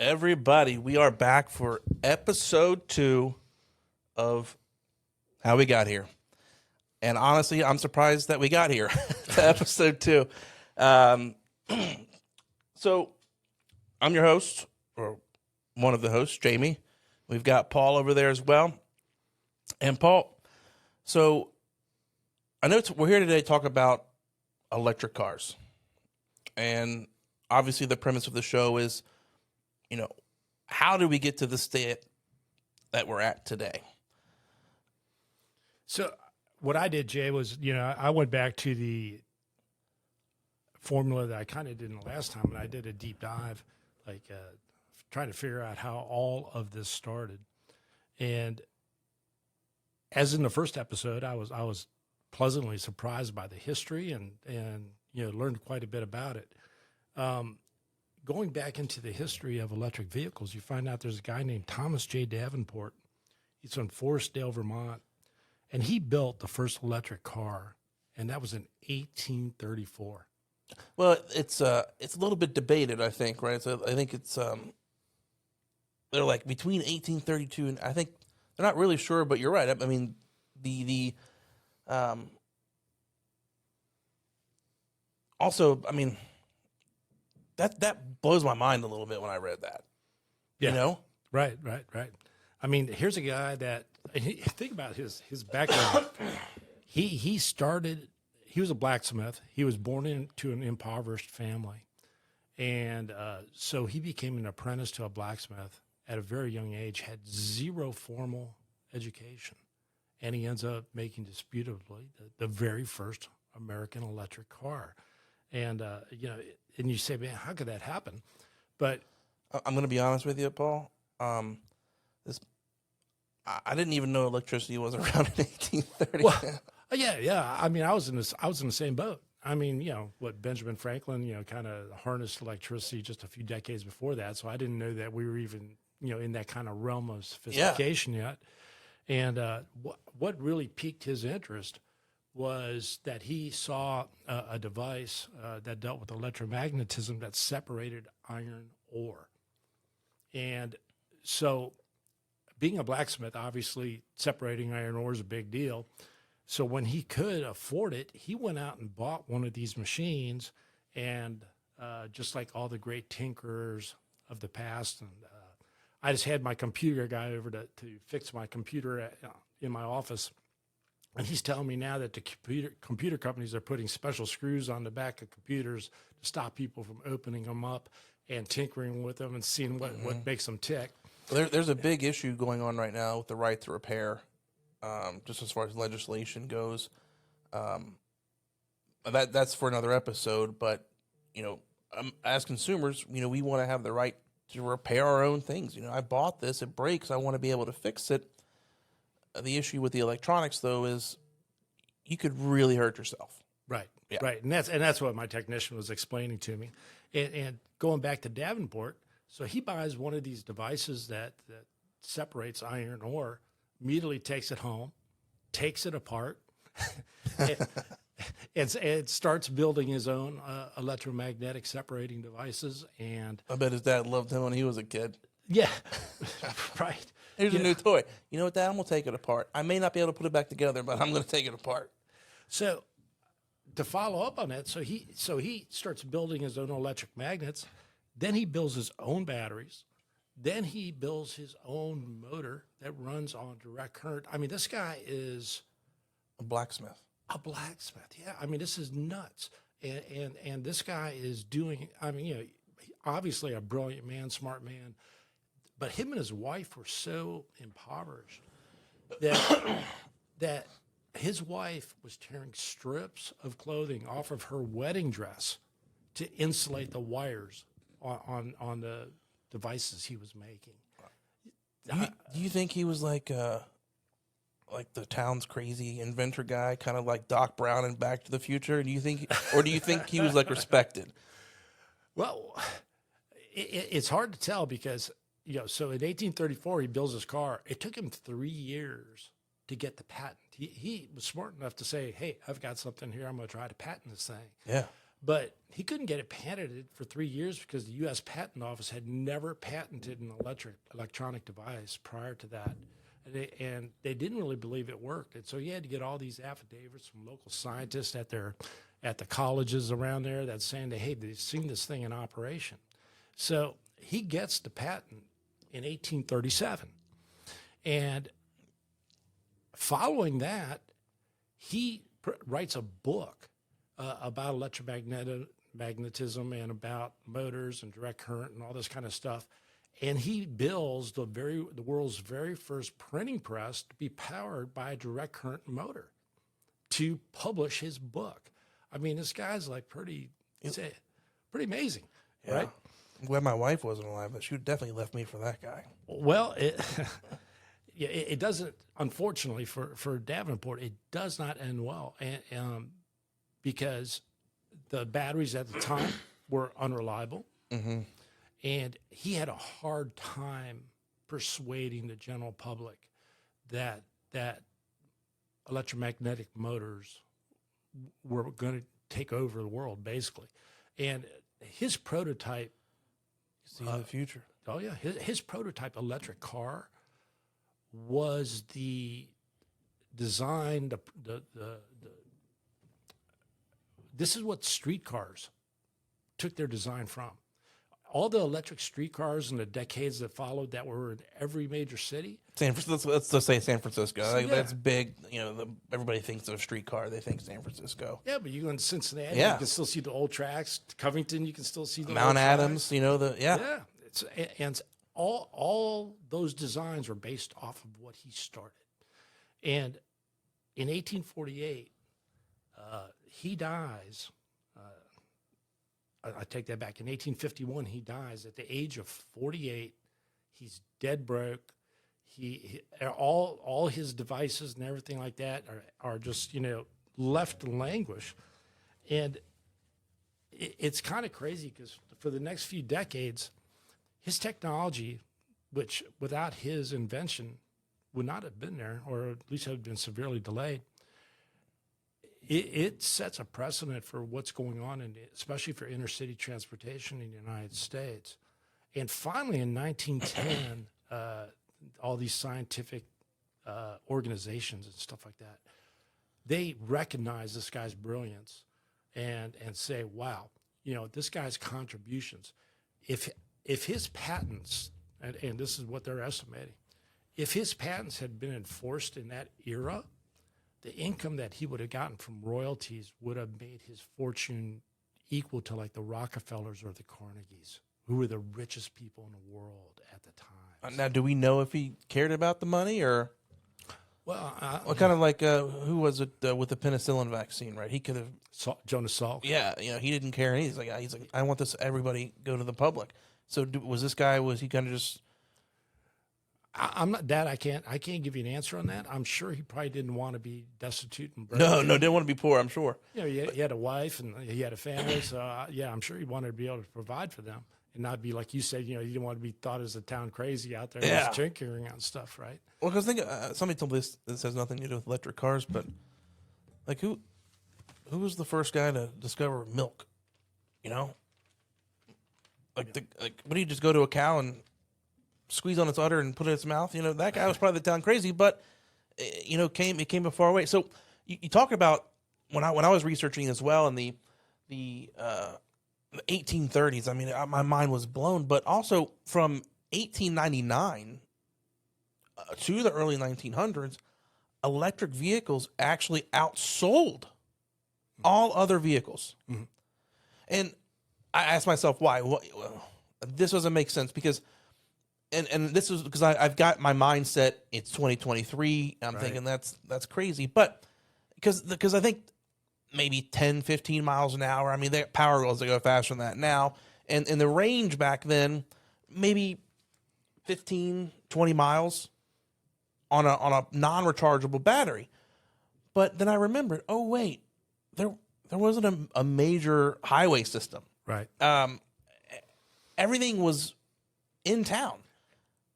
Everybody, we are back for episode 2 of How We Got Here. And honestly, I'm surprised that we got here to episode 2. So, I'm your host, or one of the hosts, Jamie. We've got Paul over there as well. And Paul, so I know we're here today to talk about electric cars. And obviously the premise of the show is, how do we get to the state that we're at today? So what I did, Jay, was, I went back to the formula that I kind of did in the last time, and I did a deep dive, trying to figure out how all of this started. And as in the first episode, I was pleasantly surprised by the history and learned quite a bit about it. Going back into the history of electric vehicles, you find out there's a guy named Thomas J. Davenport. He's from Forestdale, Vermont, and he built the first electric car, and that was in 1834. Well, it's a little bit debated, I think, right? So I think it's they're like between 1832 and I think they're not really sure, but you're right. I mean, also, I mean, that blows my mind a little bit when I read that. Yeah. Right. I mean, here's a guy that think about his background. He was a blacksmith. He was born into an impoverished family, and so he became an apprentice to a blacksmith at a very young age. Had zero formal education, and he ends up making disputably the very first American electric car. And and you say, man, how could that happen? But I'm going to be honest with you, Paul. I didn't even know electricity was around in 1830. Well, yeah. I mean, I was in the same boat. I mean, what Benjamin Franklin, kind of harnessed electricity just a few decades before that. So I didn't know that we were even, in that kind of realm of sophistication yet. And what really piqued his interest was that he saw a device that dealt with electromagnetism that separated iron ore. And so being a blacksmith, obviously separating iron ore is a big deal. So when he could afford it, he went out and bought one of these machines. And just like all the great tinkerers of the past, and I just had my computer guy over to fix my computer in my office. And he's telling me now that the computer companies are putting special screws on the back of computers to stop people from opening them up and tinkering with them and seeing what makes them tick. There's a big issue going on right now with the right to repair, just as far as legislation goes. That's for another episode. But as consumers, we want to have the right to repair our own things. I bought this; it breaks. I want to be able to fix it. The issue with the electronics, though, is you could really hurt yourself. Right, yeah. Right, and that's what my technician was explaining to me. And going back to Davenport, so he buys one of these devices that separates iron ore, immediately takes it home, takes it apart, and starts building his own electromagnetic separating devices. And I bet his dad loved him when he was a kid. Yeah, right. Here's a new toy. You know what, Dad? I'm going to take it apart. I may not be able to put it back together, but I'm going to take it apart. So to follow up on that, so he starts building his own electric magnets. Then he builds his own batteries. Then he builds his own motor that runs on direct current. I mean, this guy is a blacksmith. Yeah. I mean, this is nuts. And this guy is doing, obviously a brilliant man, smart man. But him and his wife were so impoverished that his wife was tearing strips of clothing off of her wedding dress to insulate the wires on the devices he was making. Do you think he was like the town's crazy inventor guy, kind of like Doc Brown in Back to the Future? Do you think he was like respected? Well, it's hard to tell because. So in 1834, he builds his car. It took him 3 years to get the patent. He was smart enough to say, hey, I've got something here. I'm going to try to patent this thing. Yeah. But he couldn't get it patented for 3 years because the U.S. Patent Office had never patented an electronic device prior to that. And they didn't really believe it worked. And so he had to get all these affidavits from local scientists at the colleges around there that's saying that, hey, they've seen this thing in operation. So he gets the patent in 1837. And following that, he writes a book about electromagnetism and about motors and direct current and all this kind of stuff. And he builds the world's very first printing press to be powered by a direct current motor to publish his book. I mean, this guy's like pretty amazing, right? I'm glad my wife wasn't alive, but she definitely left me for that guy. Well, it doesn't, unfortunately for Davenport, it does not end well. And because the batteries at the time were unreliable. Mm-hmm. And he had a hard time persuading the general public that electromagnetic motors were going to take over the world, basically. And his prototype, see the future. Oh yeah, his prototype electric car was the design. This is what streetcars took their design from. All the electric streetcars in the decades that followed that were in every major city. San Francisco. Let's just say San Francisco. Yeah. That's big. You know, everybody thinks of a streetcar. They think San Francisco. Yeah, but you go in Cincinnati, Yeah. you can still see the old tracks. Covington, you can still see the Mount old Adams. tracks. You know Yeah, and all those designs were based off of what he started. And in 1848, he dies. I take that back. In 1851, he dies at the age of 48. He's dead broke. He all his devices and everything like that are just left to languish, and it's kind of crazy because for the next few decades, his technology, which without his invention would not have been there, or at least have been severely delayed. It sets a precedent for what's going on, especially for intercity transportation in the United States. And finally, in 1910, all these scientific organizations and stuff like that, they recognize this guy's brilliance and say, wow, this guy's contributions, if his patents, and this is what they're estimating, if his patents had been enforced in that era, the income that he would have gotten from royalties would have made his fortune equal to like the Rockefellers or the Carnegies, who were the richest people in the world at the time. Now, do we know if he cared about the money or? Well, kind of like who was it with the penicillin vaccine? Right, he could have Jonas Salk. Yeah, he didn't care. He's like, I want this. Everybody go to the public. So was this guy? Was he kind of just? I'm not that I can't give you an answer on that. I'm sure he probably didn't want to be destitute and broke. No, didn't want to be poor. I'm sure. He had a wife and he had a family, so I'm sure he wanted to be able to provide for them and not be like you said. He didn't want to be thought as a town crazy out there, just drinking and stuff, right? Well, because think somebody told me this has nothing to do with electric cars, but like who was the first guy to discover milk? Like what do you just go to a cow and squeeze on its udder and put it in its mouth? That guy was probably the town crazy, but it came a far way. So you talk about when I was researching as well in the 1830s. I mean, my mind was blown. But also from 1899 to the early 1900s, electric vehicles actually outsold all other vehicles. Mm-hmm. And I asked myself why. Well, this doesn't make sense because. And this is because I've got my mindset. It's 2023. I'm thinking that's crazy, but because I think maybe 10, 15 miles an hour. I mean, they got power wheels that go faster than that now, and the range back then maybe 15, 20 miles on a non-rechargeable battery. But then I remembered, oh wait, there wasn't a major highway system. Right. Everything was in town.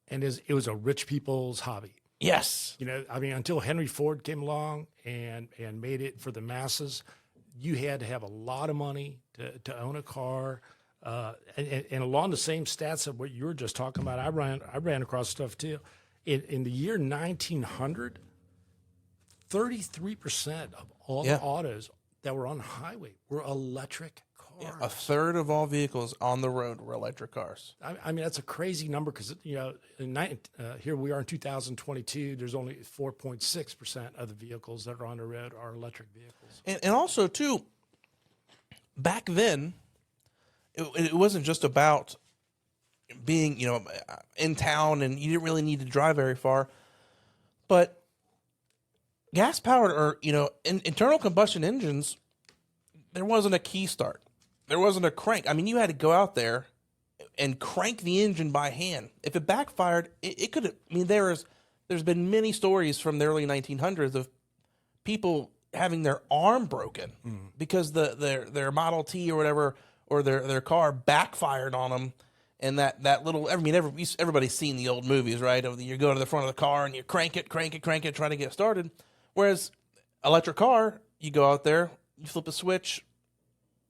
And it was a rich people's hobby. Yes. Until Henry Ford came along and made it for the masses, you had to have a lot of money to own a car. And along the same stats of what you were just talking about, I ran across stuff too. In the year 1900, 33% of all the autos that were on the highway were electric cars. A third of all vehicles on the road were electric cars. I mean, that's a crazy number because, here we are in 2022. There's only 4.6% of the vehicles that are on the road are electric vehicles. And also, too, back then, it wasn't just about being, in town and you didn't really need to drive very far. But gas-powered or, internal combustion engines, there wasn't a key start. There wasn't a crank. I mean, you had to go out there and crank the engine by hand. If it backfired, it could have, there's been many stories from the early 1900s of people having their arm broken because their Model T or whatever, or their car backfired on them. And that little, everybody's seen the old movies, right? You go to the front of the car and you crank it, try to get started. Whereas electric car, you go out there, you flip a switch,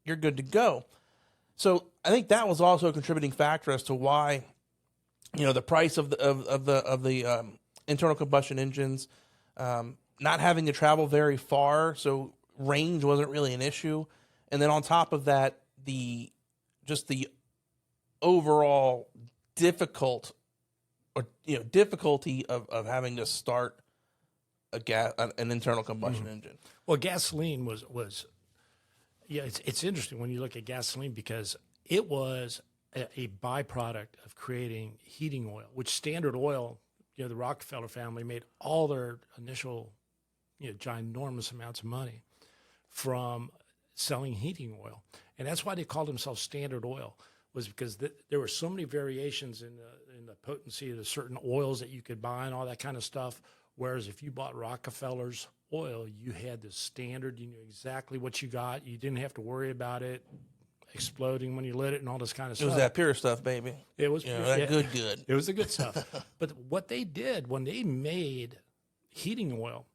you're good to go. So I think that was also a contributing factor as to why, the price of the internal combustion engines, not having to travel very far, so range wasn't really an issue. And then on top of that, the overall difficulty of having to start an internal combustion engine. Well, gasoline was it's interesting when you look at gasoline because it was a byproduct of creating heating oil, which Standard Oil, the Rockefeller family made all their initial, ginormous amounts of money from selling heating oil. And that's why they called themselves Standard Oil, was because there were so many variations in the potency of the certain oils that you could buy and all that kind of stuff. Whereas if you bought Rockefeller's oil, you had the standard, you knew exactly what you got. You didn't have to worry about it exploding when you lit it and all this kind of stuff. It was that pure stuff, baby. It was pure, that good. It was the good stuff. But what they did when they made heating oil,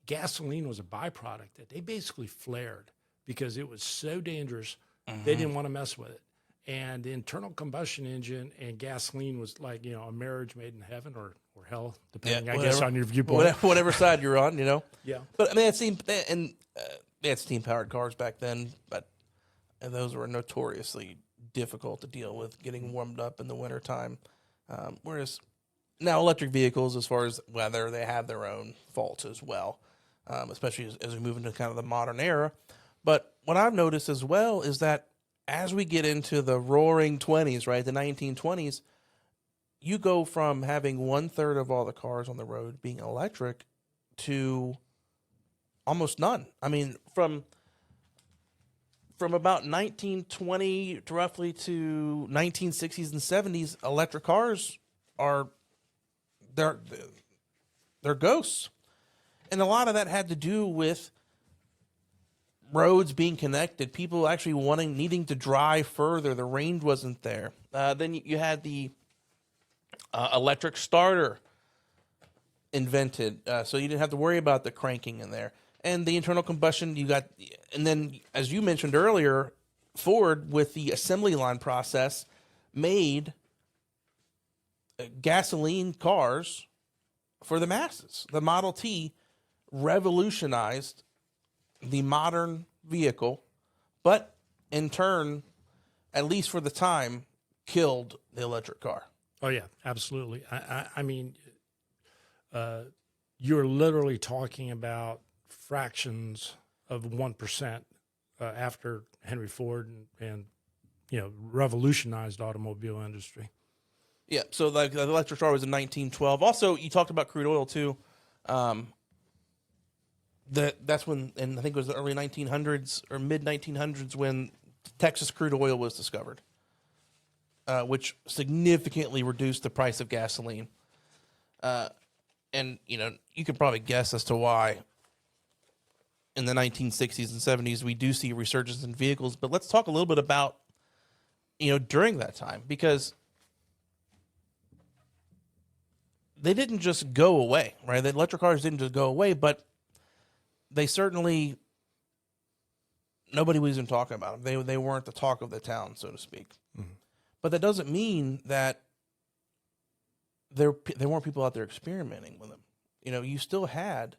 gasoline was a byproduct that they basically flared because it was so dangerous. They didn't want to mess with it. And the internal combustion engine and gasoline was like, a marriage made in heaven or hell, depending, I guess, on your viewpoint. Whatever side you're on, Yeah. But, they had steam-powered cars back then, and those were notoriously difficult to deal with, getting warmed up in the wintertime. Whereas now electric vehicles, as far as weather, they have their own faults as well, especially as we move into kind of the modern era. But what I've noticed as well is that as we get into the roaring 20s, right, the 1920s, you go from having 1/3 of all the cars on the road being electric to almost none. I mean, from about 1920 to roughly to 1960s and 70s, electric cars they're ghosts. And a lot of that had to do with roads being connected, people actually needing to drive further. The range wasn't there. Then you had the electric starter invented, so you didn't have to worry about the cranking in there. And the internal combustion, and then as you mentioned earlier, Ford with the assembly line process made gasoline cars for the masses. The Model T revolutionized the modern vehicle, but in turn, at least for the time, killed the electric car. Oh yeah, absolutely. I mean, you're literally talking about fractions of 1% after Henry Ford and revolutionized the automobile industry. Yeah, so like the electric car was in 1912. Also, you talked about crude oil too. That's when, and I think it was the early 1900s or mid 1900s when Texas crude oil was discovered, which significantly reduced the price of gasoline. And you can probably guess as to why in the 1960s and 70s we do see a resurgence in vehicles. But let's talk a little bit about during that time, because they didn't just go away, right? The electric cars didn't just go away, but they certainly nobody was even talking about them. They weren't the talk of the town, so to speak. Mm-hmm. But that doesn't mean that there weren't people out there experimenting with them. You know, you still had,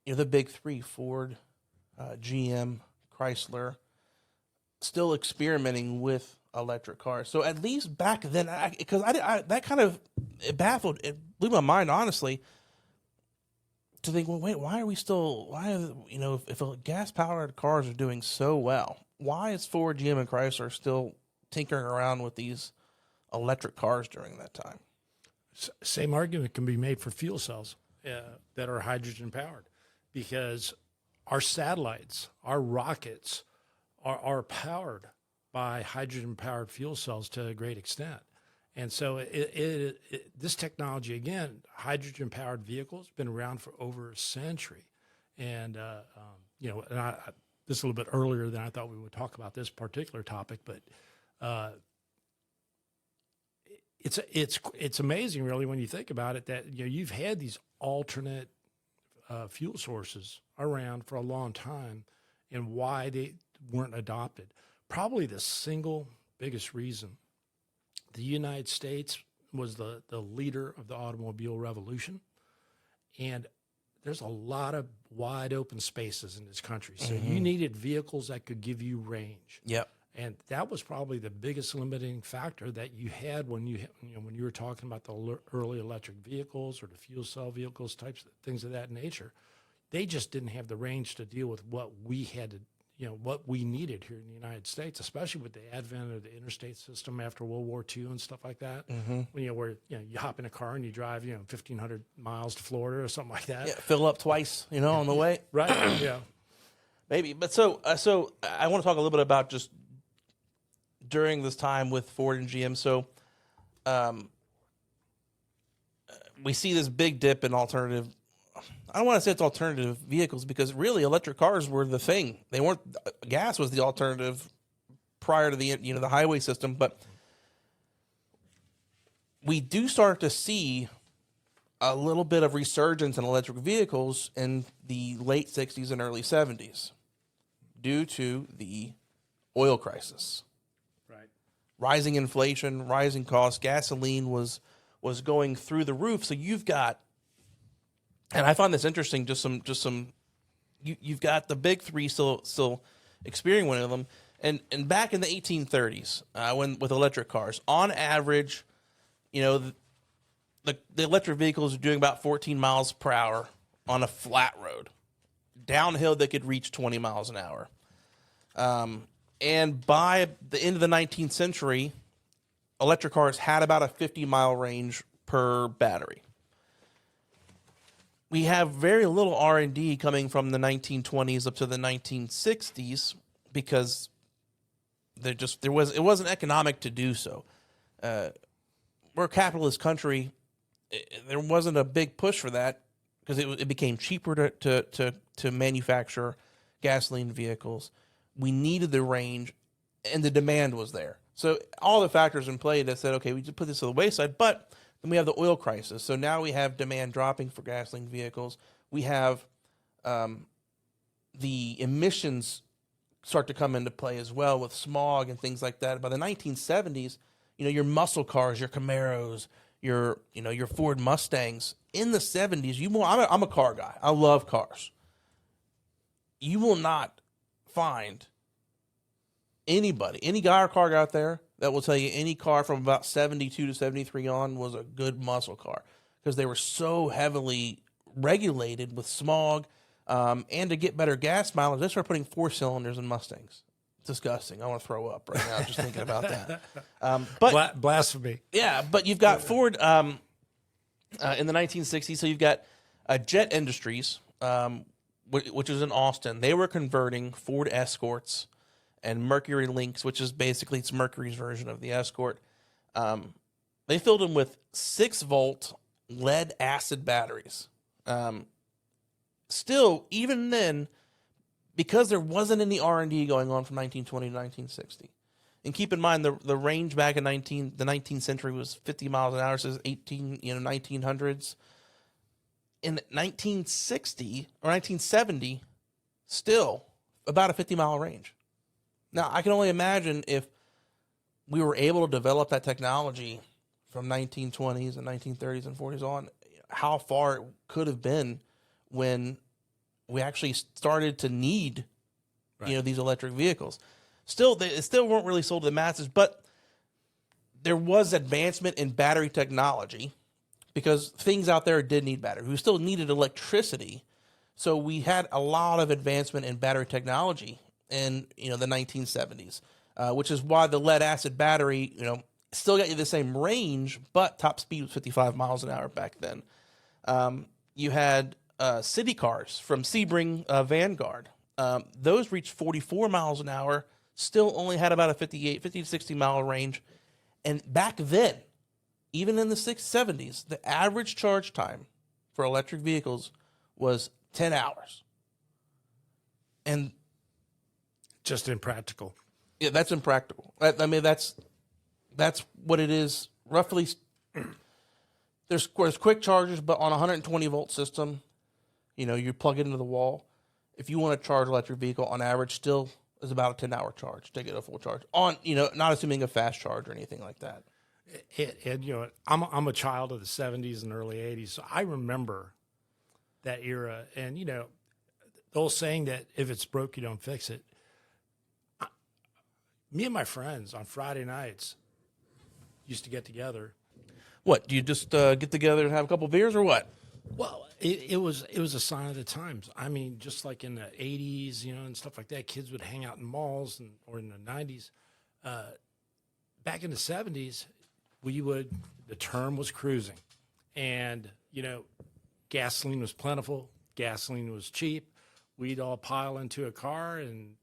you know, the big three, Ford, GM, Chrysler, still experimenting with electric cars. So at least back then, because I that kind of it blew my mind, honestly, to think, well, wait, you know, if gas-powered cars are doing so well, why is Ford, GM, and Chrysler still tinkering around with these electric cars during that time? Same argument can be made for fuel cells that are hydrogen powered, because our satellites, our rockets are powered by hydrogen powered fuel cells to a great extent. And so this technology, again, hydrogen powered vehicles, been around for over a century. And, you know, and this is a little bit earlier than I thought we would talk about this particular topic, but it's amazing, really, when you think about it, that, you know, you've had these alternate fuel sources around for a long time, and why they weren't adopted. Probably the single biggest reason: the United States was the leader of the automobile revolution, and there's a lot of wide open spaces in this country. So you needed vehicles that could give you range. Yep. And that was probably the biggest limiting factor that you had when you were talking about the early electric vehicles or the fuel cell vehicles, types of things of that nature. They just didn't have the range to deal with what we had to, you know, what we needed here in the United States, especially with the advent of the interstate system after World War II and stuff like that. When, you know, where, you know, you hop in a car and you drive, you know, 1,500 miles to Florida or something like that. Yeah, fill up twice, you know, on the way. Right. Yeah. Maybe. But so I want to talk a little bit about just during this time with Ford and GM. So we see this big dip in alternative. I don't want to say it's alternative vehicles, because really electric cars were the thing. They weren't, gas was the alternative prior to the, you know, the highway system. But we do start to see a little bit of resurgence in electric vehicles in the late 60s and early 70s due to the oil crisis. Right. Rising inflation, rising costs, gasoline was going through the roof. So you've got, and I find this interesting, you've got the big three still experiencing one of them. And back in the 1830s, when with electric cars, on average, you know, the electric vehicles are doing about 14 miles per hour on a flat road. Downhill, they could reach 20 miles an hour. And by the end of the 19th century, electric cars had about a 50-mile range per battery. We have very little R&D coming from the 1920s up to the 1960s because it wasn't economic to do so. We're a capitalist country. There wasn't a big push for that because it became cheaper to manufacture gasoline vehicles. We needed the range, and the demand was there. So all the factors in play that said, okay, we just put this to the wayside. But then we have the oil crisis. So now we have demand dropping for gasoline vehicles. We have the emissions start to come into play as well with smog and things like that. By the 1970s, you know, your muscle cars, your Camaros, your Ford Mustangs. In the 70s, I'm a car guy. I love cars. You will not find any guy or car guy out there that will tell you any car from about 72 to 73 on was a good muscle car, because they were so heavily regulated with smog, and to get better gas mileage, they started putting 4 cylinders in Mustangs. It's disgusting. I want to throw up right now just thinking about that. But blasphemy. Yeah, but you've got Ford in the 1960s. So you've got Jet Industries, which is in Austin. They were converting Ford Escorts and Mercury Lynx, which is basically it's Mercury's version of the Escort. They filled them with 6-volt lead acid batteries. Still, even then, because there wasn't any R&D going on from 1920 to 1960. And keep in mind, the range back in the 19th century was 50 miles an hour, so 1900s. In 1960 or 1970, still about a 50-mile range. Now, I can only imagine if we were able to develop that technology from 1920s and 1930s and 40s on, how far it could have been when we actually started to need, these electric vehicles. Still, it still weren't really sold to the masses, but there was advancement in battery technology because things out there did need battery. We still needed electricity. So we had a lot of advancement in battery technology in, the 1970s, which is why the lead acid battery, still got you the same range, but top speed was 55 miles an hour back then. You had city cars from Sebring Vanguard. Those reached 44 miles an hour, still only had about a 50 to 60 mile range. And back then, even in the 70s, the average charge time for electric vehicles was 10 hours. And just impractical. Yeah, that's impractical. I mean, that's what it is. Roughly, there's quick chargers, but on a 120 volt system, you plug it into the wall. If you want to charge an electric vehicle, on average, still is about a 10-hour charge to get a full charge. On, not assuming a fast charge or anything like that. And I'm a child of the 70s and early 80s, so I remember that era. And the old saying that if it's broke, you don't fix it. Me and my friends on Friday nights used to get together. What, do you just get together and have a couple beers or what? Well, it was a sign of the times. I mean, just like in the 80s, and stuff like that, kids would hang out in malls or in the 90s. Back in the 70s, the term was cruising. And, gasoline was plentiful. Gasoline was cheap. We'd all pile into a car and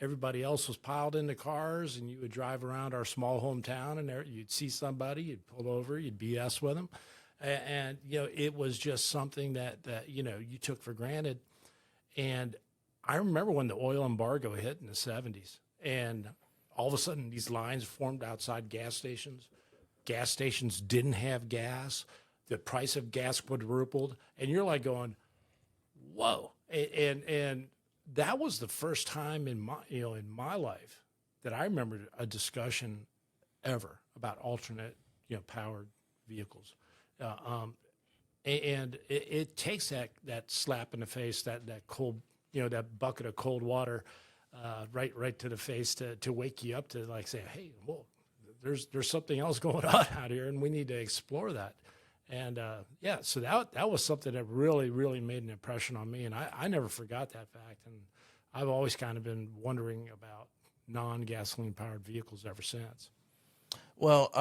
everybody else was piled into cars, and you would drive around our small hometown, and there you'd see somebody, you'd pull over, you'd BS with them. And it was just something that you took for granted. And I remember when the oil embargo hit in the 70s, and all of a sudden these lines formed outside gas stations. Gas stations didn't have gas. The price of gas quadrupled, and you're like going, whoa. And that was the first time in my life that I remember a discussion ever about alternate powered vehicles. And it takes that slap in the face, that cold, that bucket of cold water, right to the face to wake you up to like say, hey, well, there's something else going on out here, and we need to explore that. And so that was something that really, really made an impression on me, and I never forgot that fact. And I've always kind of been wondering about non-gasoline powered vehicles ever since. Well,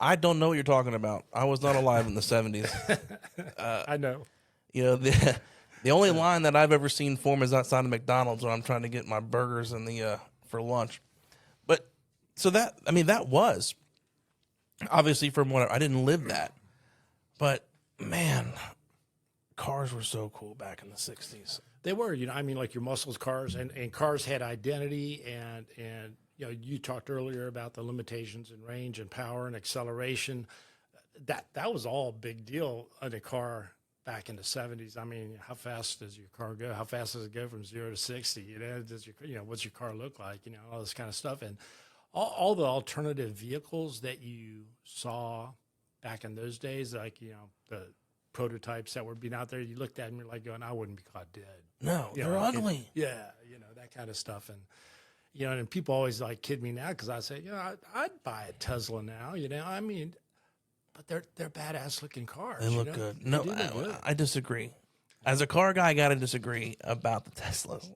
I don't know what you're talking about. I was not alive in the 70s. I know. The only line that I've ever seen form is outside of McDonald's when I'm trying to get my burgers for lunch. But so that was obviously from what I didn't live that, but man, cars were so cool back in the 60s. They were, like your muscles cars, and cars had identity, and you talked earlier about the limitations in range and power and acceleration. That was all a big deal in a car back in the 70s. I mean, how fast does your car go? How fast does it go from 0 to 60? What's your car look like? All this kind of stuff. And all the alternative vehicles that you saw back in those days, like, the prototypes that were being out there, you looked at them, you're like going, I wouldn't be caught dead. No, they're ugly. That kind of stuff. And, and people always like kid me now because I say, I'd buy a Tesla now, but they're badass looking cars. They look good. No, I disagree. As a car guy, I got to disagree about the Teslas.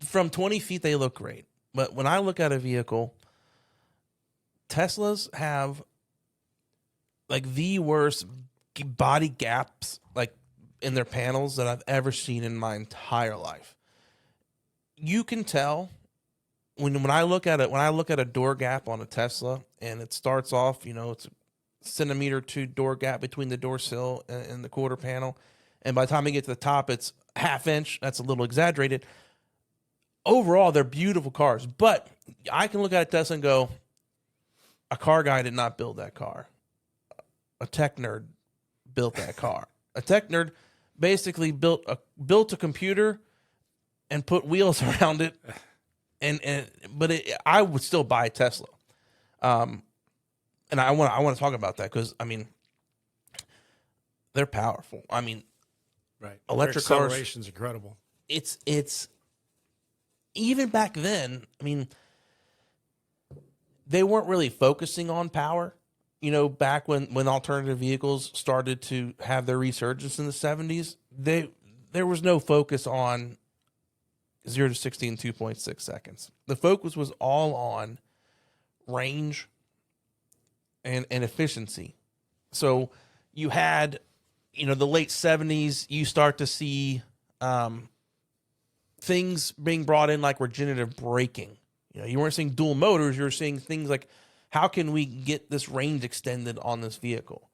From 20 feet, they look great. But when I look at a vehicle, Teslas have like the worst body gaps like in their panels that I've ever seen in my entire life. You can tell when I look at a door gap on a Tesla, and it starts off, it's a centimeter or two door gap between the door sill and the quarter panel, and by the time you get to the top, it's half inch. That's a little exaggerated. Overall, they're beautiful cars, but I can look at a Tesla and go, a car guy did not build that car. A tech nerd built that car. A tech nerd basically built a computer and put wheels around it, but I would still buy a Tesla. And I want to talk about that because I mean, they're powerful. I mean, right, electric their cars. acceleration's incredible. It's even back then. I mean, they weren't really focusing on power. You know, back when alternative vehicles started to have their resurgence in the 70s, there was no focus on 0 to 60 in 2.6 seconds. The focus was all on range and efficiency. So you had, you know, the late 70s, you start to see things being brought in like regenerative braking. You know, you weren't seeing dual motors, you were seeing things like, how can we get this range extended on this vehicle?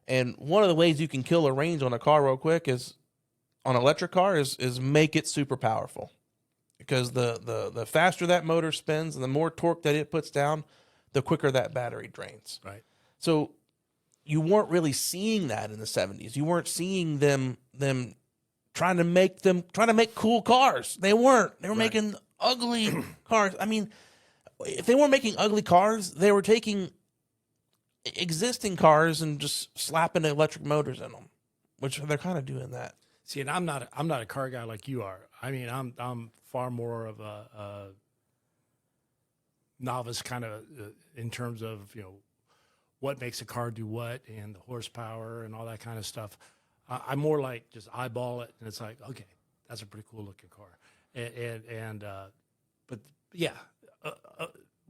And one of the ways you can kill a range on a car real quick is, on an electric car, is make it super powerful. Because the faster that motor spins and the more torque that it puts down, the quicker that battery drains. Right. So you weren't really seeing that in the 70s. You weren't seeing them trying to make cool cars. They weren't. They were making ugly cars. I mean, if they weren't making ugly cars, they were taking existing cars and just slapping electric motors in them, which they're kind of doing that. See, and I'm not a car guy like you are. I mean, I'm far more of a novice kind of in terms of, you know, what makes a car do what and the horsepower and all that kind of stuff. I'm more like just eyeball it and it's like, okay, that's a pretty cool looking car. But yeah,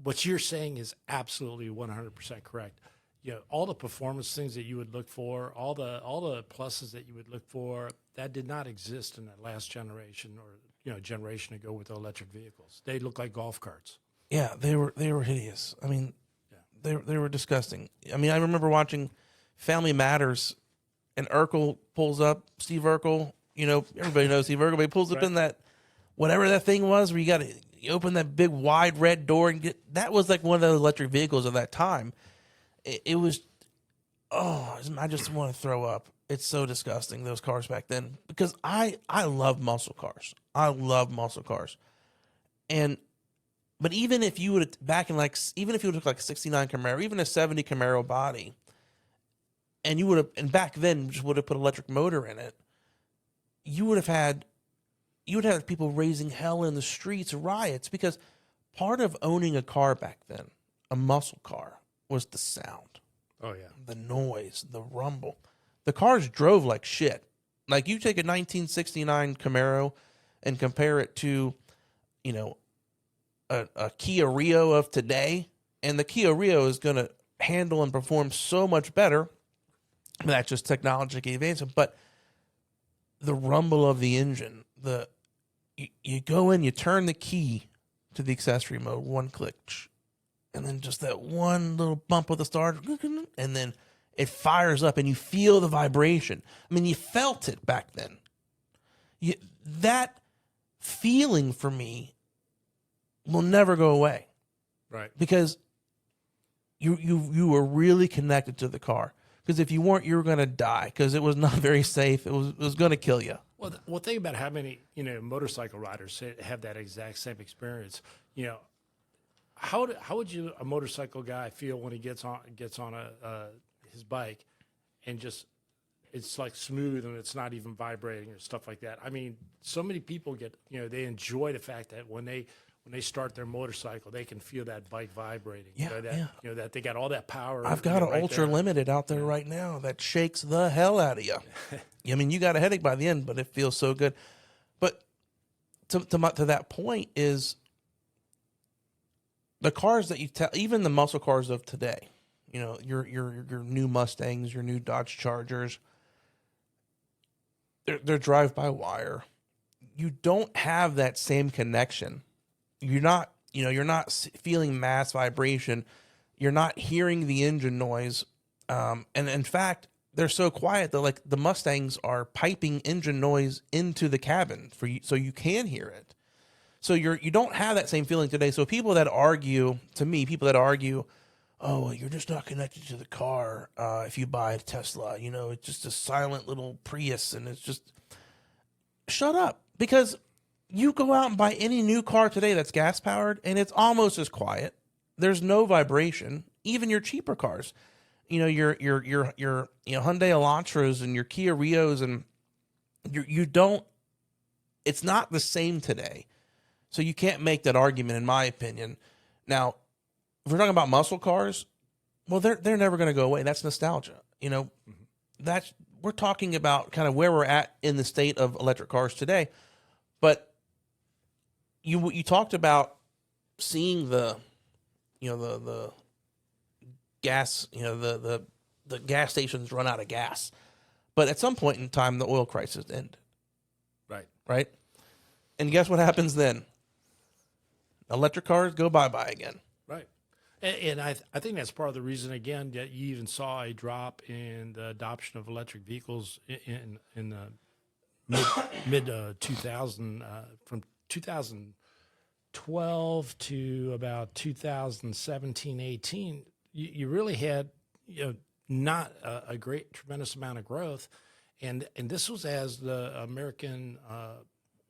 what you're saying is absolutely 100% correct. You know, all the performance things that you would look for, all the pluses that you would look for, that did not exist in that last generation or, you know, generation ago with the electric vehicles. They look like golf carts. Yeah, they were hideous. I mean, they were disgusting. I mean, I remember watching Family Matters, and Urkel pulls up, Steve Urkel. You know, everybody knows Steve Urkel, but he pulls up in that, whatever that thing was, where you open that big wide red door and that was like one of the electric vehicles of that time. It was, I just want to throw up. It's so disgusting, those cars back then, because I love muscle cars. I love muscle cars. But even if you would even if you would look like a 69 Camaro, even a 70 Camaro body, and back then just would have put an electric motor in it, you would have people raising hell in the streets, riots, because part of owning a car back then, a muscle car, was the sound. Oh yeah. The noise, the rumble. The cars drove like shit. Like, you take a 1969 Camaro and compare it to, you know, a Kia Rio of today, and the Kia Rio is going to handle and perform so much better. That's just technologically advancing. But the rumble of the engine, you go in, you turn the key to the accessory mode, one click, and then just that one little bump of the starter, and then it fires up, and you feel the vibration. I mean, you felt it back then. That feeling for me will never go away. Right. Because you were really connected to the car. Because if you weren't, you were going to die, because it was not very safe. It was going to kill you. Well, think about how many, you know, motorcycle riders have that exact same experience. You know, how would a motorcycle guy feel when he gets on his bike and just, it's like smooth and it's not even vibrating or stuff like that? I mean, so many people they enjoy the fact that when they start their motorcycle, they can feel that bike vibrating. Yeah, that they got all that power. I've got an Ultra Limited out there right now that shakes the hell out of you. I mean, you got a headache by the end, but it feels so good. But to that point is the cars that even the muscle cars of today, you know, your new Mustangs, your new Dodge Chargers, they're drive-by-wire. You don't have that same connection. You're not feeling mass vibration. You're not hearing the engine noise. And in fact, they're so quiet that, like, the Mustangs are piping engine noise into the cabin for you, so you can hear it. So you don't have that same feeling today. So people that argue, oh, you're just not connected to the car if you buy a Tesla. You know, it's just a silent little Prius, and it's just, shut up. Because You go out and buy any new car today that's gas powered, and it's almost as quiet. There's no vibration. Even your cheaper cars, your Hyundai Elantras and your Kia Rios, and you don't. It's not the same today, so you can't make that argument, in my opinion. Now, if we're talking about muscle cars, well, they're never going to go away. That's nostalgia. That's we're talking about kind of where we're at in the state of electric cars today. But you talked about seeing the gas, the gas stations run out of gas. But at some point in time, the oil crisis ended. Right? And guess what happens then? Electric cars go bye-bye again. Right. And I think that's part of the reason, again, that you even saw a drop in the adoption of electric vehicles in the mid 2000, from 2012 to about 2017, 18. You really had not a great, tremendous amount of growth. And this was as the American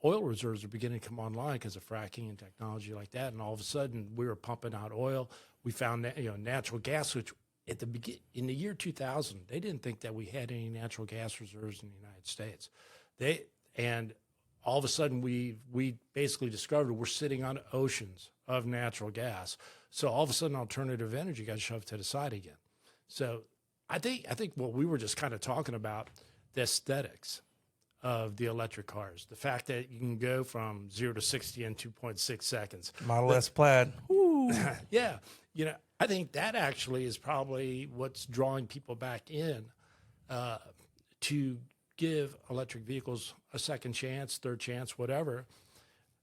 oil reserves are beginning to come online because of fracking and technology like that. And all of a sudden, we were pumping out oil. We found that, natural gas, which at the in the year 2000, they didn't think that we had any natural gas reserves in the United States. And all of a sudden, we basically discovered we're sitting on oceans of natural gas. So all of a sudden, alternative energy got shoved to the side again. So I think what we were just kind of talking about, the aesthetics of the electric cars, the fact that you can go from 0 to 60 in 2.6 seconds. Model S Plaid. Yeah. I think that actually is probably what's drawing people back in to give electric vehicles a second chance, third chance, whatever.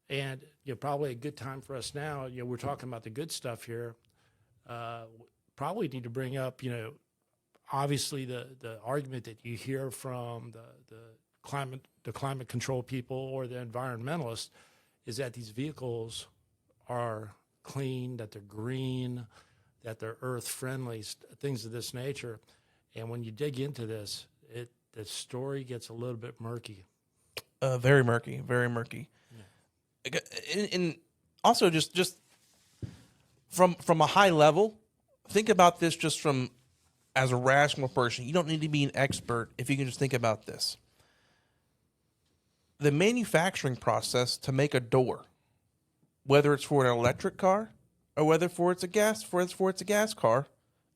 And probably a good time for us now. We're talking about the good stuff here. Probably need to bring up, obviously the argument that you hear from the climate control people or the environmentalists is that these vehicles are clean, that they're green, that they're earth friendly, things of this nature. And when you dig into this, the story gets a little bit murky. Very murky, very murky. Yeah. And also just from a high level, think about this just from as a rational person. You don't need to be an expert if you can just think about this. The manufacturing process to make a door, whether it's for an electric car or whether it's a gas car,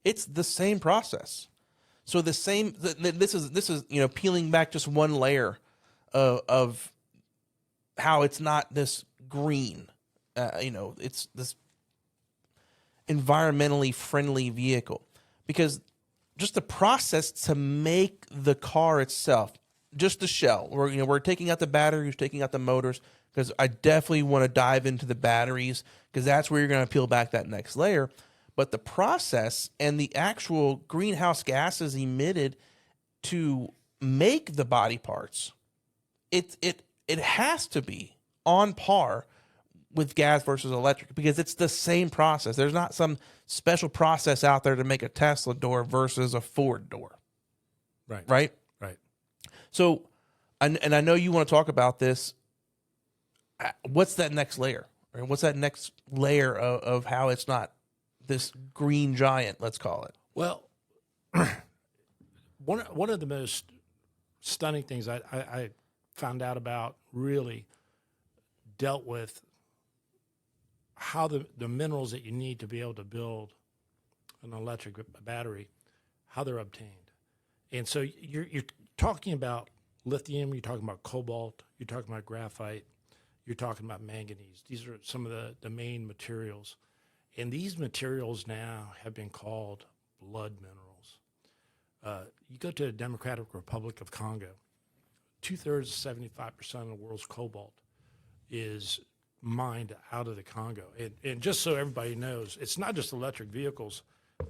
it's the same process. So this is peeling back just one layer of how it's not this green, it's this environmentally friendly vehicle, because just the process to make the car itself, just the shell. We're taking out the batteries, taking out the motors, because I definitely want to dive into the batteries because that's where you're going to peel back that next layer. But the process and the actual greenhouse gases emitted to make the body parts, it has to be on par with gas versus electric because it's the same process. There's not some special process out there to make a Tesla door versus a Ford door. Right. So, and I know you want to talk about this. What's that next layer? Or what's that next layer of how it's not this green giant, let's call it? Well, one of the most stunning things I found out about really dealt with how the minerals that you need to be able to build an electric battery, how they're obtained. And so you're talking about lithium, you're talking about cobalt, you're talking about graphite, you're talking about manganese. These are some of the main materials. And these materials now have been called blood minerals. You go to the Democratic Republic of Congo, 2/3, 75% of the world's cobalt is mined out of the Congo. And just so everybody knows, it's not just electric vehicles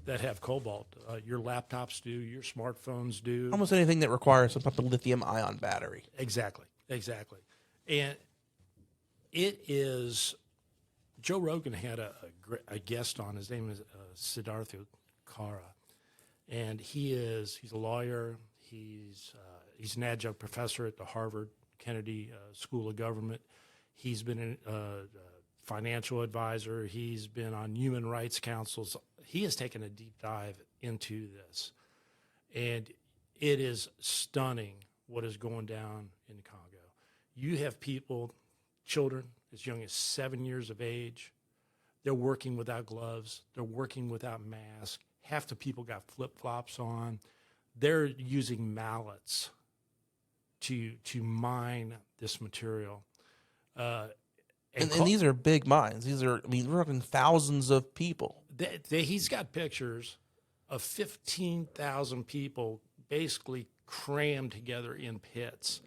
that have cobalt. Your laptops do, your smartphones do. Almost anything that requires some type of lithium-ion battery. Exactly. And it is, Joe Rogan had a guest on. His name is Siddhartha Kara. And he's a lawyer. He's an adjunct professor at the Harvard Kennedy School of Government. He's been a financial advisor. He's been on human rights councils. He has taken a deep dive into this. And it is stunning what is going down in Congo. You have people, children as young as 7 years of age. They're working without gloves. They're working without masks. Half the people got flip-flops on. They're using mallets to mine this material. And these are big mines. These are, I mean, we're talking thousands of people. He's got pictures of 15,000 people basically crammed together in pits,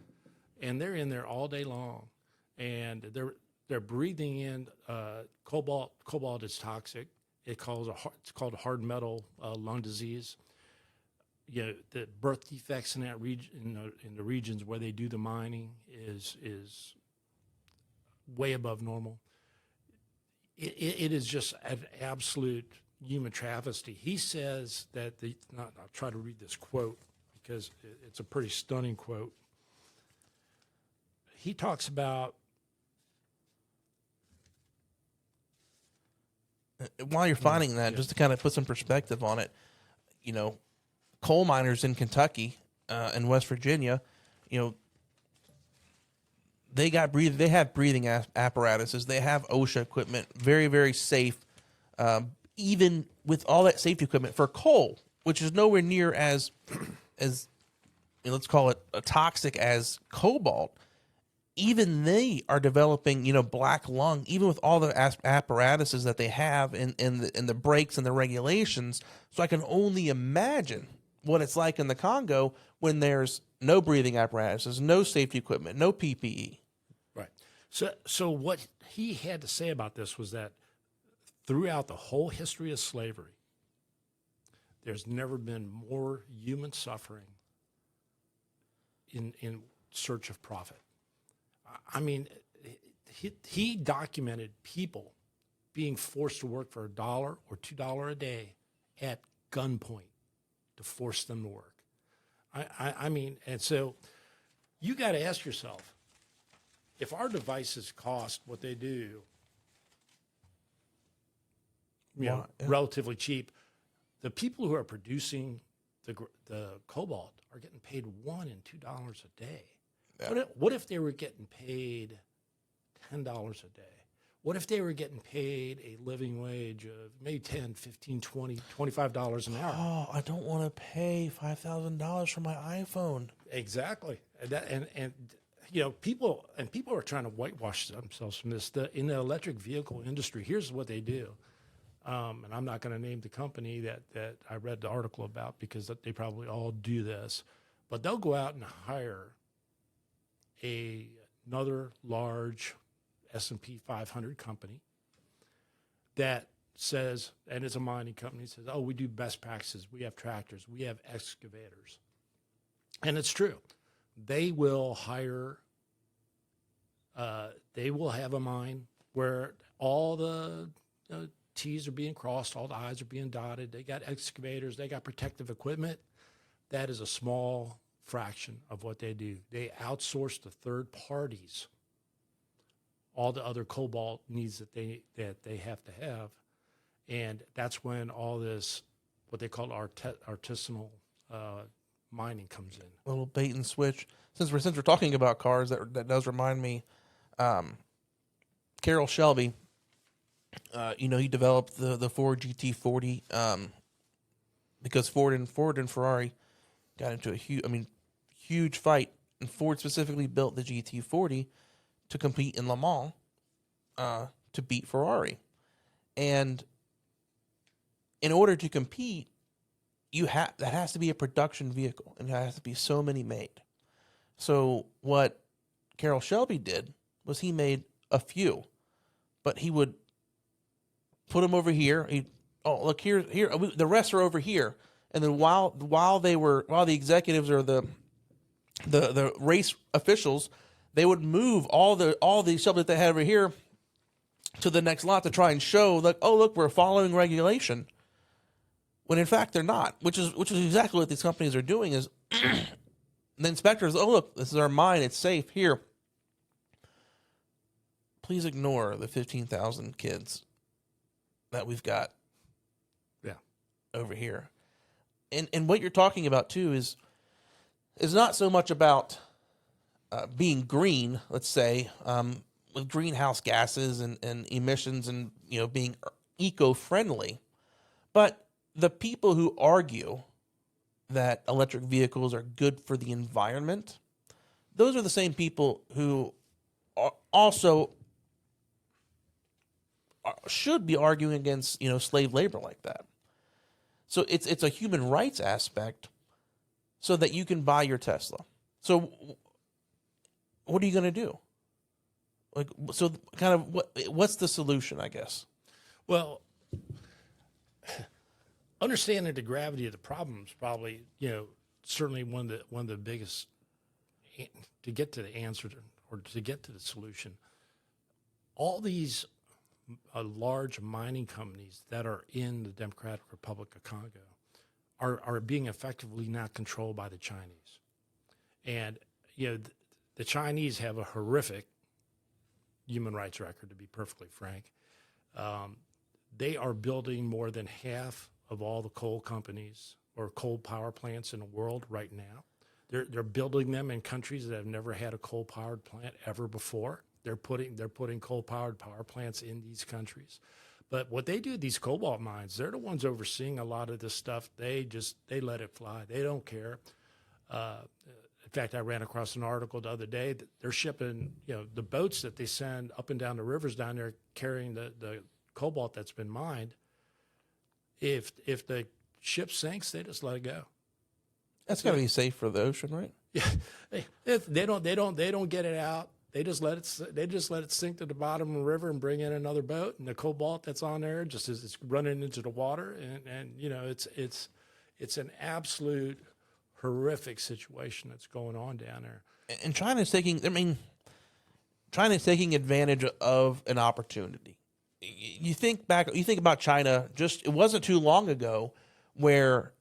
and they're in there all day long, and they're breathing in cobalt. Cobalt is toxic. It's called hard metal lung disease. You know, the birth defects in that region, in the regions where they do the mining, is way above normal. It is just an absolute human travesty. He says that I'll try to read this quote because it's a pretty stunning quote. He talks about, while you're finding that, just to kind of put some perspective on it, you know, coal miners in Kentucky and West Virginia, you know, they have breathing apparatuses. They have OSHA equipment, very, very safe. Even with all that safety equipment for coal, which is nowhere near as let's call it toxic as cobalt. Even they are developing, you know, black lung, even with all the apparatuses that they have in the brakes and the regulations. So I can only imagine what it's like in the Congo when there's no breathing apparatuses, no safety equipment, no PPE. Right. So what he had to say about this was that throughout the whole history of slavery, there's never been more human suffering in search of profit. I mean, he documented people being forced to work for $1 or $2 a day at gunpoint to force them to work. I mean, and so you got to ask yourself, if our devices cost what they do, relatively cheap, the people who are producing the cobalt are getting paid $1 and $2 a day. Yeah. What if they were getting paid $10 a day? What if they were getting paid a living wage of maybe $10, $15, $20, $25 an hour? Oh, I don't want to pay $5,000 for my iPhone. Exactly. And you know, people are trying to whitewash themselves from this. In the electric vehicle industry, here's what they do. And I'm not going to name the company that I read the article about because they probably all do this. But they'll go out and hire another large S&P 500 company that says, and it's a mining company, says, oh, we do best practices. We have tractors. We have excavators. And it's true. They will hire, they will have a mine where all the T's are being crossed, all the I's are being dotted. They got excavators. They got protective equipment. That is a small fraction of what they do. They outsource to third parties all the other cobalt needs that they have to have, and that's when all this, what they call artisanal mining comes in. A little bait and switch. Since we're talking about cars, that does remind me. Carroll Shelby, he developed the Ford GT40 because Ford and Ferrari got into a huge fight, and Ford specifically built the GT40 to compete in Le Mans, to beat Ferrari. And in order to compete, that has to be a production vehicle, and there has to be so many made. So what Carroll Shelby did was he made a few, but he would put them over here. Look here, the rest are over here. And then while the executives or the race officials, they would move all the Shelby that they had over here to the next lot to try and show, like, oh, look, we're following regulation. When in fact they're not, which is exactly what these companies are doing. Is the inspectors, oh, look, this is our mine, it's safe here. please ignore the 15,000 kids that we've got over here. And what you're talking about too is not so much about being green, let's say, with greenhouse gases and emissions and being eco-friendly, but the people who argue that electric vehicles are good for the environment, those are the same people who also should be arguing against slave labor like that. So it's a human rights aspect, so that you can buy your Tesla. So what are you going to do? Like, so kind of what's the solution, I guess? Well, understanding the gravity of the problem is probably, certainly one of the biggest to get to the answer or to get to the solution. All these large mining companies that are in the Democratic Republic of Congo are being effectively not controlled by the Chinese. And, the Chinese have a horrific human rights record, to be perfectly frank. They are building more than half of all the coal companies or coal power plants in the world right now. They're building them in countries that have never had a coal-powered plant ever before. They're putting coal-powered power plants in these countries. But what they do, these cobalt mines, they're the ones overseeing a lot of this stuff. They let it fly. They don't care. In fact, I ran across an article the other day that they're shipping, the boats that they send up and down the rivers down there carrying the cobalt that's been mined. If the ship sinks, they just let it go. That's got to be safe for the ocean, right? Yeah, they don't get it out. They just let it sink to the bottom of the river and bring in another boat, and the cobalt that's on there just is running into the water, and it's an absolute horrific situation that's going on down there. And China's taking advantage of an opportunity. You think about China. Just it wasn't too long ago where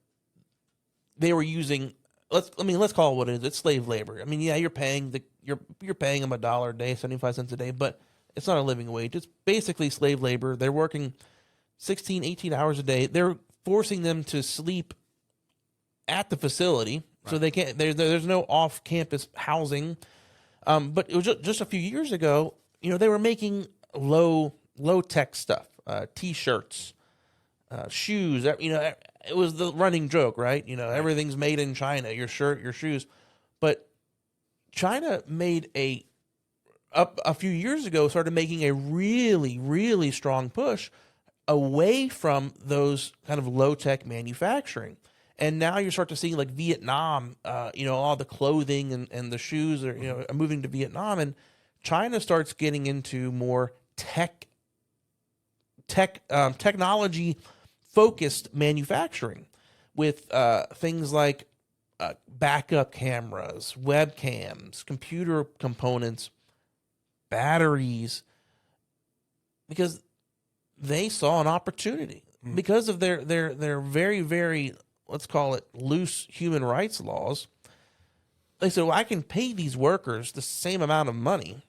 they were using let's call it what it is. It's slave labor. I mean, yeah, you're paying them $1 a day, 75 cents a day, but it's not a living wage. It's basically slave labor. They're working 16, 18 hours a day. They're forcing them to sleep at the facility, right. So they can't. There's no off-campus housing. But it was just a few years ago. They were making low-tech stuff, T-shirts, shoes. It was the running joke, right? Everything's made in China. Your shirt, your shoes. But China made a few years ago started making a really, really strong push away from those kind of low-tech manufacturing. And now you start to see like Vietnam, all the clothing and the shoes are moving to Vietnam, and China starts getting into more technology focused manufacturing with things like backup cameras, webcams, computer components, batteries, because they saw an opportunity because of their very, very, let's call it loose human rights laws. They said, well, I can pay these workers the same amount of money,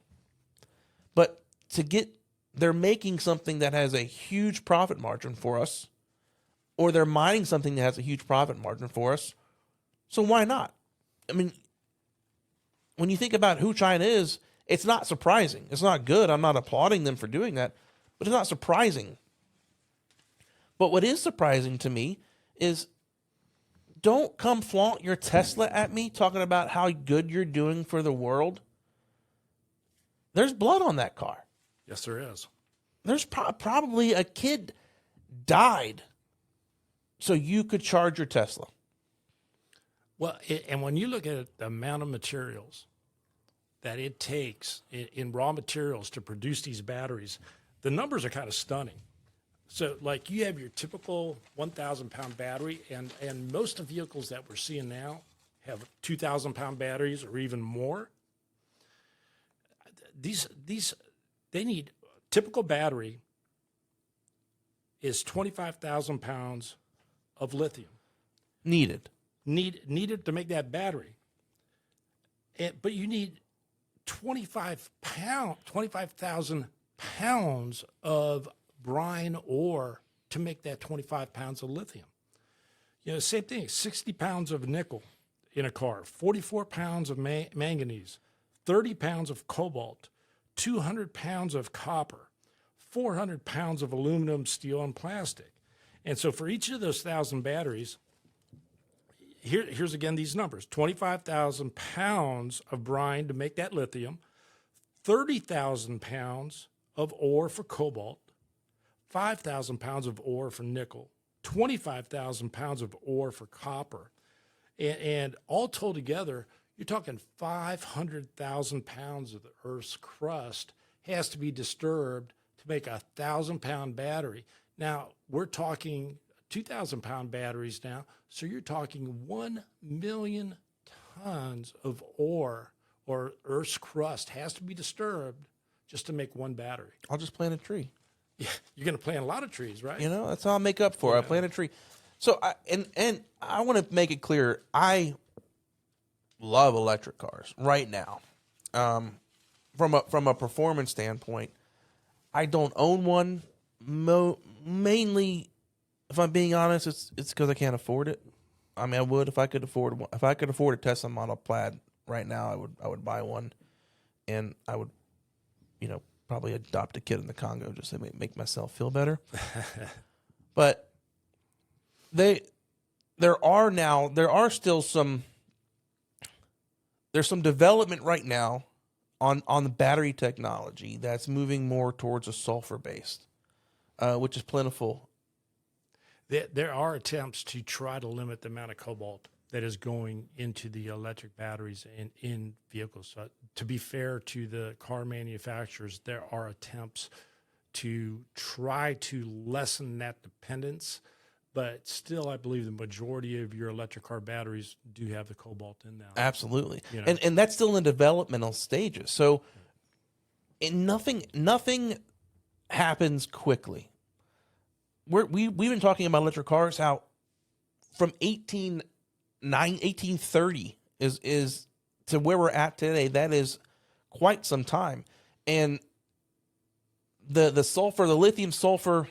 but they're making something that has a huge profit margin for us, or they're mining something that has a huge profit margin for us. So why not? I mean, when you think about who China is, it's not surprising. It's not good. I'm not applauding them for doing that, but it's not surprising. But what is surprising to me is don't come flaunt your Tesla at me talking about how good you're doing for the world. There's blood on that car. Yes, there is. There's probably a kid died so you could charge your Tesla. Well, and when you look at the amount of materials that it takes in raw materials to produce these batteries, the numbers are kind of stunning. So, like, you have your typical 1,000-pound battery, and most of the vehicles that we're seeing now have 2,000-pound batteries or even more. They need typical battery is 25,000 pounds of lithium needed to make that battery. But you need 25,000 pounds of brine ore to make that 25 pounds of lithium. Same thing, 60 pounds of nickel in a car, 44 pounds of manganese, 30 pounds of cobalt, 200 pounds of copper, 400 pounds of aluminum, steel, and plastic. And so for each of those 1,000 batteries, here's again these numbers: 25,000 pounds of brine to make that lithium, 30,000 pounds of ore for cobalt, 5,000 pounds of ore for nickel, 25,000 pounds of ore for copper. And all told together, you're talking 500,000 pounds of the Earth's crust has to be disturbed to make a 1,000-pound battery. Now, we're talking 2,000-pound batteries now, so you're talking 1 million tons of ore or Earth's crust has to be disturbed just to make one battery. I'll just plant a tree. Yeah, you're going to plant a lot of trees, right? That's how I make up for it. I plant a tree. So, I want to make it clear, I love electric cars right now. From a performance standpoint, I don't own one. Mainly, if I'm being honest, it's because I can't afford it. I mean, I would if I could afford one. If I could afford a Tesla Model Plaid right now, I would buy one, and I would, probably adopt a kid in the Congo just to make myself feel better. But there's some development right now on the battery technology that's moving more towards a sulfur based, which is plentiful. There are attempts to try to limit the amount of cobalt that is going into the electric batteries in vehicles. So to be fair to the car manufacturers, there are attempts to try to lessen that dependence, but still I believe the majority of your electric car batteries do have the cobalt in them. Absolutely. And that's still in developmental stages. So nothing happens quickly. We've been talking about electric cars, how from 1830 is to where we're at today. That is quite some time. And the lithium sulfur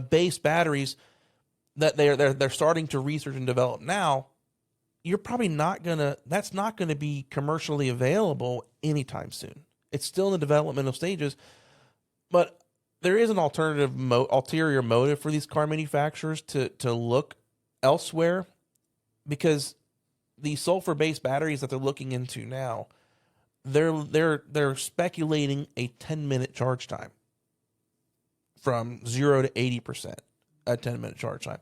based batteries that they're starting to research and develop now, that's not gonna be commercially available anytime soon. It's still in the developmental stages, but there is an ulterior motive for these car manufacturers to look elsewhere, because the sulfur-based batteries that they're looking into now, they're speculating a 10-minute charge time from 0 to 80%. A 10-minute charge time.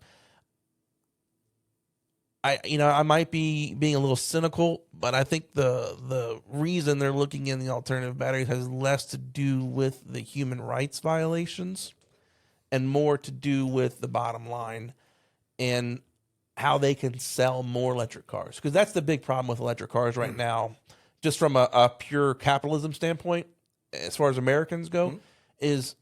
I might be being a little cynical, but I think the reason they're looking in the alternative batteries has less to do with the human rights violations and more to do with the bottom line and how they can sell more electric cars. Because that's the big problem with electric cars right now, just from a pure capitalism standpoint, as far as Americans go, is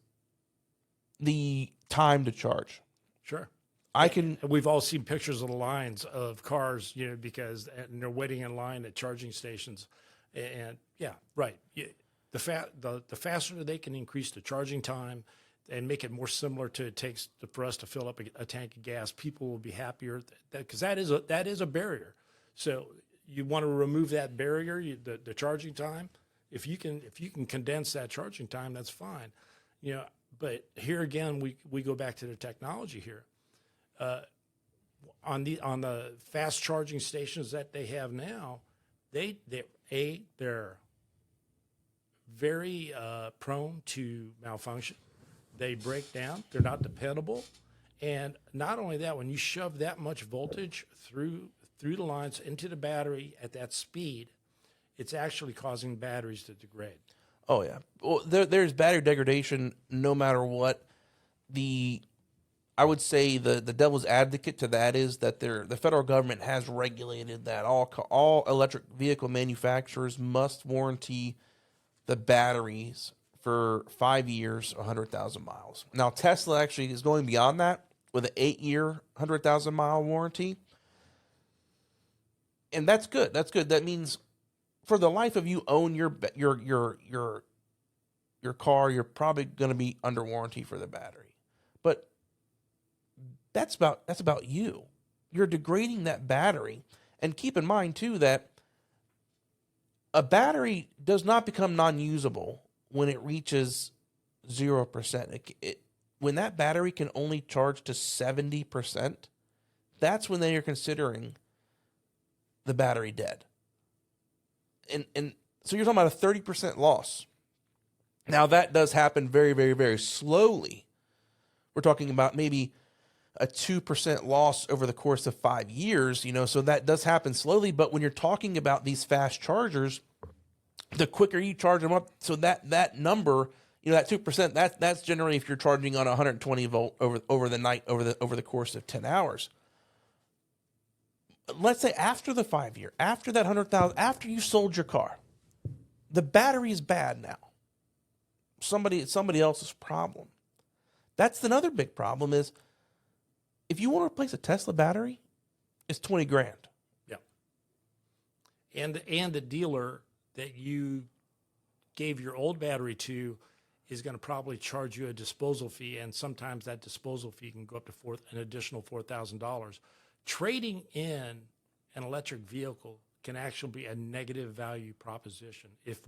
the time to charge. Sure. And we've all seen pictures of the lines of cars, because they're waiting in line at charging stations, and yeah, right. The faster they can increase the charging time and make it more similar to it takes for us to fill up a tank of gas, people will be happier, because that is a barrier. So you want to remove that barrier, the charging time. If you can condense that charging time, that's fine. But here again, we go back to the technology here. On the fast charging stations that they have now, they're very prone to malfunction. They break down. They're not dependable, and not only that, when you shove that much voltage through the lines into the battery at that speed, it's actually causing batteries to degrade. Oh yeah, well, there's battery degradation no matter what. I would say the devil's advocate to that is that the federal government has regulated that all electric vehicle manufacturers must warranty the batteries for 5 years, 100,000 miles. Now Tesla actually is going beyond that with an 8-year, 100,000 mile warranty, and that's good. That means for the life of you own your car, you're probably going to be under warranty for the battery. But that's about you. You're degrading that battery. And keep in mind too that a battery does not become non-usable when it reaches 0%. When that battery can only charge to 70%, that's when they are considering the battery dead. And so you're talking about a 30% loss. Now that does happen very, very, very slowly. We're talking about maybe a 2% loss over the course of 5 years, so that does happen slowly. But when you're talking about these fast chargers, the quicker you charge them up, so that number, that 2%, that's generally if you're charging on 120 volt over the night, over the course of 10 hours. Let's say after the 5 year, after that 100,000, after you sold your car, the battery is bad now. It's somebody else's problem. That's another big problem is if you want to replace a Tesla battery, it's $20,000. Yeah. And the dealer that you gave your old battery to is going to probably charge you a disposal fee, and sometimes that disposal fee can go up to an additional $4,000. Trading in an electric vehicle can actually be a negative value proposition if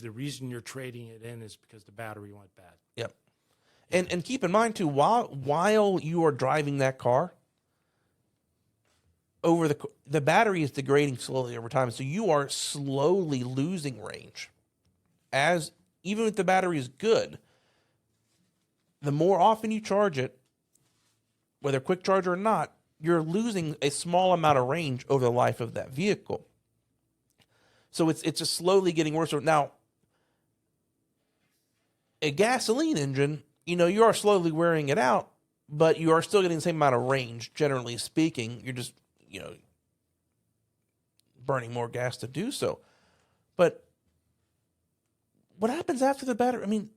the reason you're trading it in is because the battery went bad. Yep. And keep in mind too, while you are driving that car, the battery is degrading slowly over time, so you are slowly losing range. Even if the battery is good, the more often you charge it, whether quick charge or not, you're losing a small amount of range over the life of that vehicle. So it's just slowly getting worse. Now, a gasoline engine, you are slowly wearing it out, but you are still getting the same amount of range, generally speaking. You're just, burning more gas to do so. But what happens after the battery? I mean,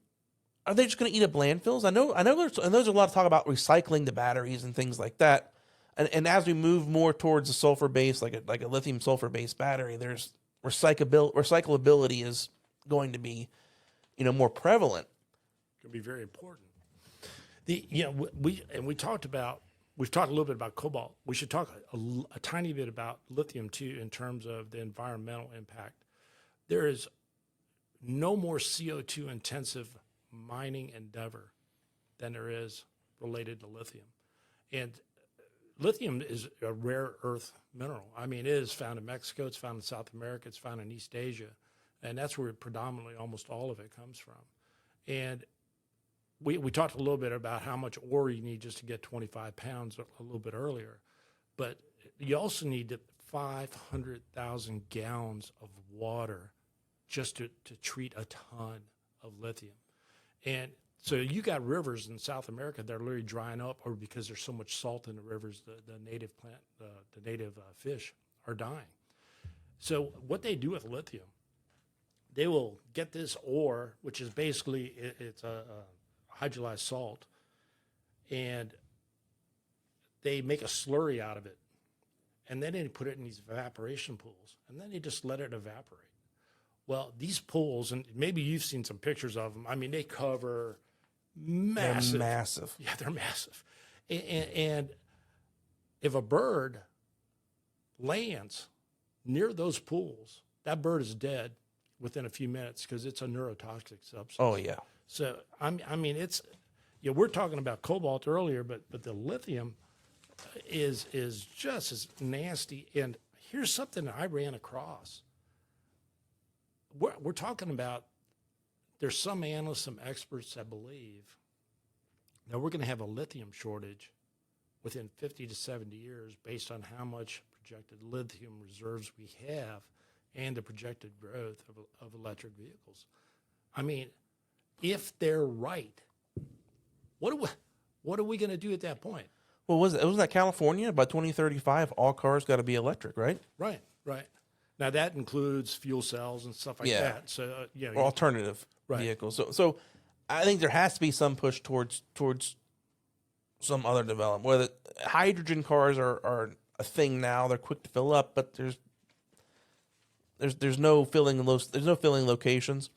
are they just going to eat up landfills? I know there's a lot of talk about recycling the batteries and things like that. And as we move more towards a sulfur base, like a lithium sulfur based battery, there's recyclability is going to be, more prevalent. Can be very important. We've talked a little bit about cobalt. We should talk a tiny bit about lithium too, in terms of the environmental impact. There is no more CO2 intensive mining endeavor than there is related to lithium. And lithium is a rare earth mineral. I mean, it is found in Mexico, it's found in South America, it's found in East Asia, and that's where predominantly almost all of it comes from. And we talked a little bit about how much ore you need just to get 25 pounds a little bit earlier, but you also need 500,000 gallons of water just to treat a ton of lithium. And so you got rivers in South America that are literally drying up, or because there's so much salt in the rivers, the native fish are dying. So what they do with lithium, they will get this ore, which is basically it's a hydrolyzed salt, and they make a slurry out of it, and then they put it in these evaporation pools, and then they just let it evaporate. Well, these pools, and maybe you've seen some pictures of them. I mean, they cover massive. They're massive. Yeah, they're massive. And if a bird lands near those pools, that bird is dead within a few minutes because it's a neurotoxic substance. Oh, yeah. So, I mean, it's, we're talking about cobalt earlier, but the lithium is just as nasty. And here's something that I ran across. We're talking about, there's some analysts, some experts that believe that we're going to have a lithium shortage within 50 to 70 years based on how much projected lithium reserves we have and the projected growth of electric vehicles. I mean, if they're right, what are we going to do at that point? Well, wasn't that California? By 2035, all cars got to be electric, right? Right. Now that includes fuel cells and stuff like that. So or alternative vehicles. So I think there has to be some push towards some other development. Whether hydrogen cars are a thing now, they're quick to fill up, but There's no filling locations.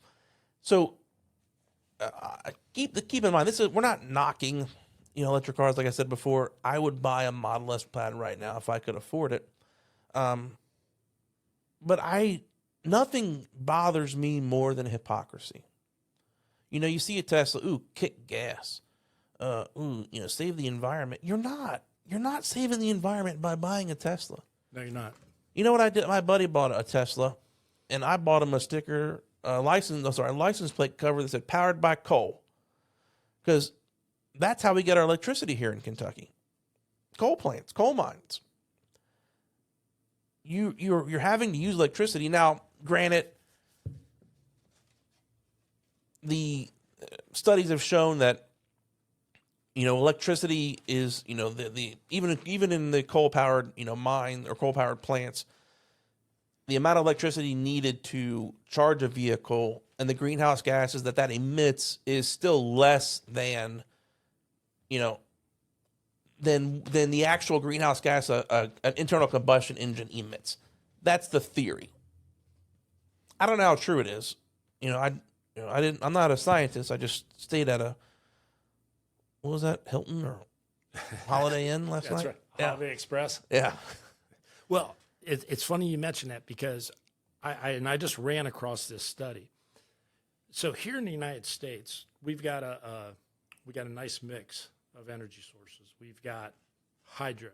So keep in mind, we're not knocking, electric cars. Like I said before, I would buy a Model S Plaid right now if I could afford it. But nothing bothers me more than hypocrisy. You see a Tesla, ooh, kick gas. Save the environment. You're not saving the environment by buying a Tesla. No, you're not. You know what I did? My buddy bought a Tesla, and I bought him a sticker, license plate cover that said "powered by coal," because that's how we get our electricity here in Kentucky. Coal plants, coal mines. You're having to use electricity now. Granted, the studies have shown that electricity is even in the coal powered mine or coal powered plants, the amount of electricity needed to charge a vehicle and the greenhouse gases that emits is still less than than the actual greenhouse gas an internal combustion engine emits. That's the theory. I don't know how true it is. I'm not a scientist. I just stayed at what was that, Hilton or Holiday Inn last That's night? right. Yeah. Holiday Express. Yeah. Well, it's funny you mention that because I just ran across this study. So here in the United States, we've got a nice mix of energy sources. We've got hydro,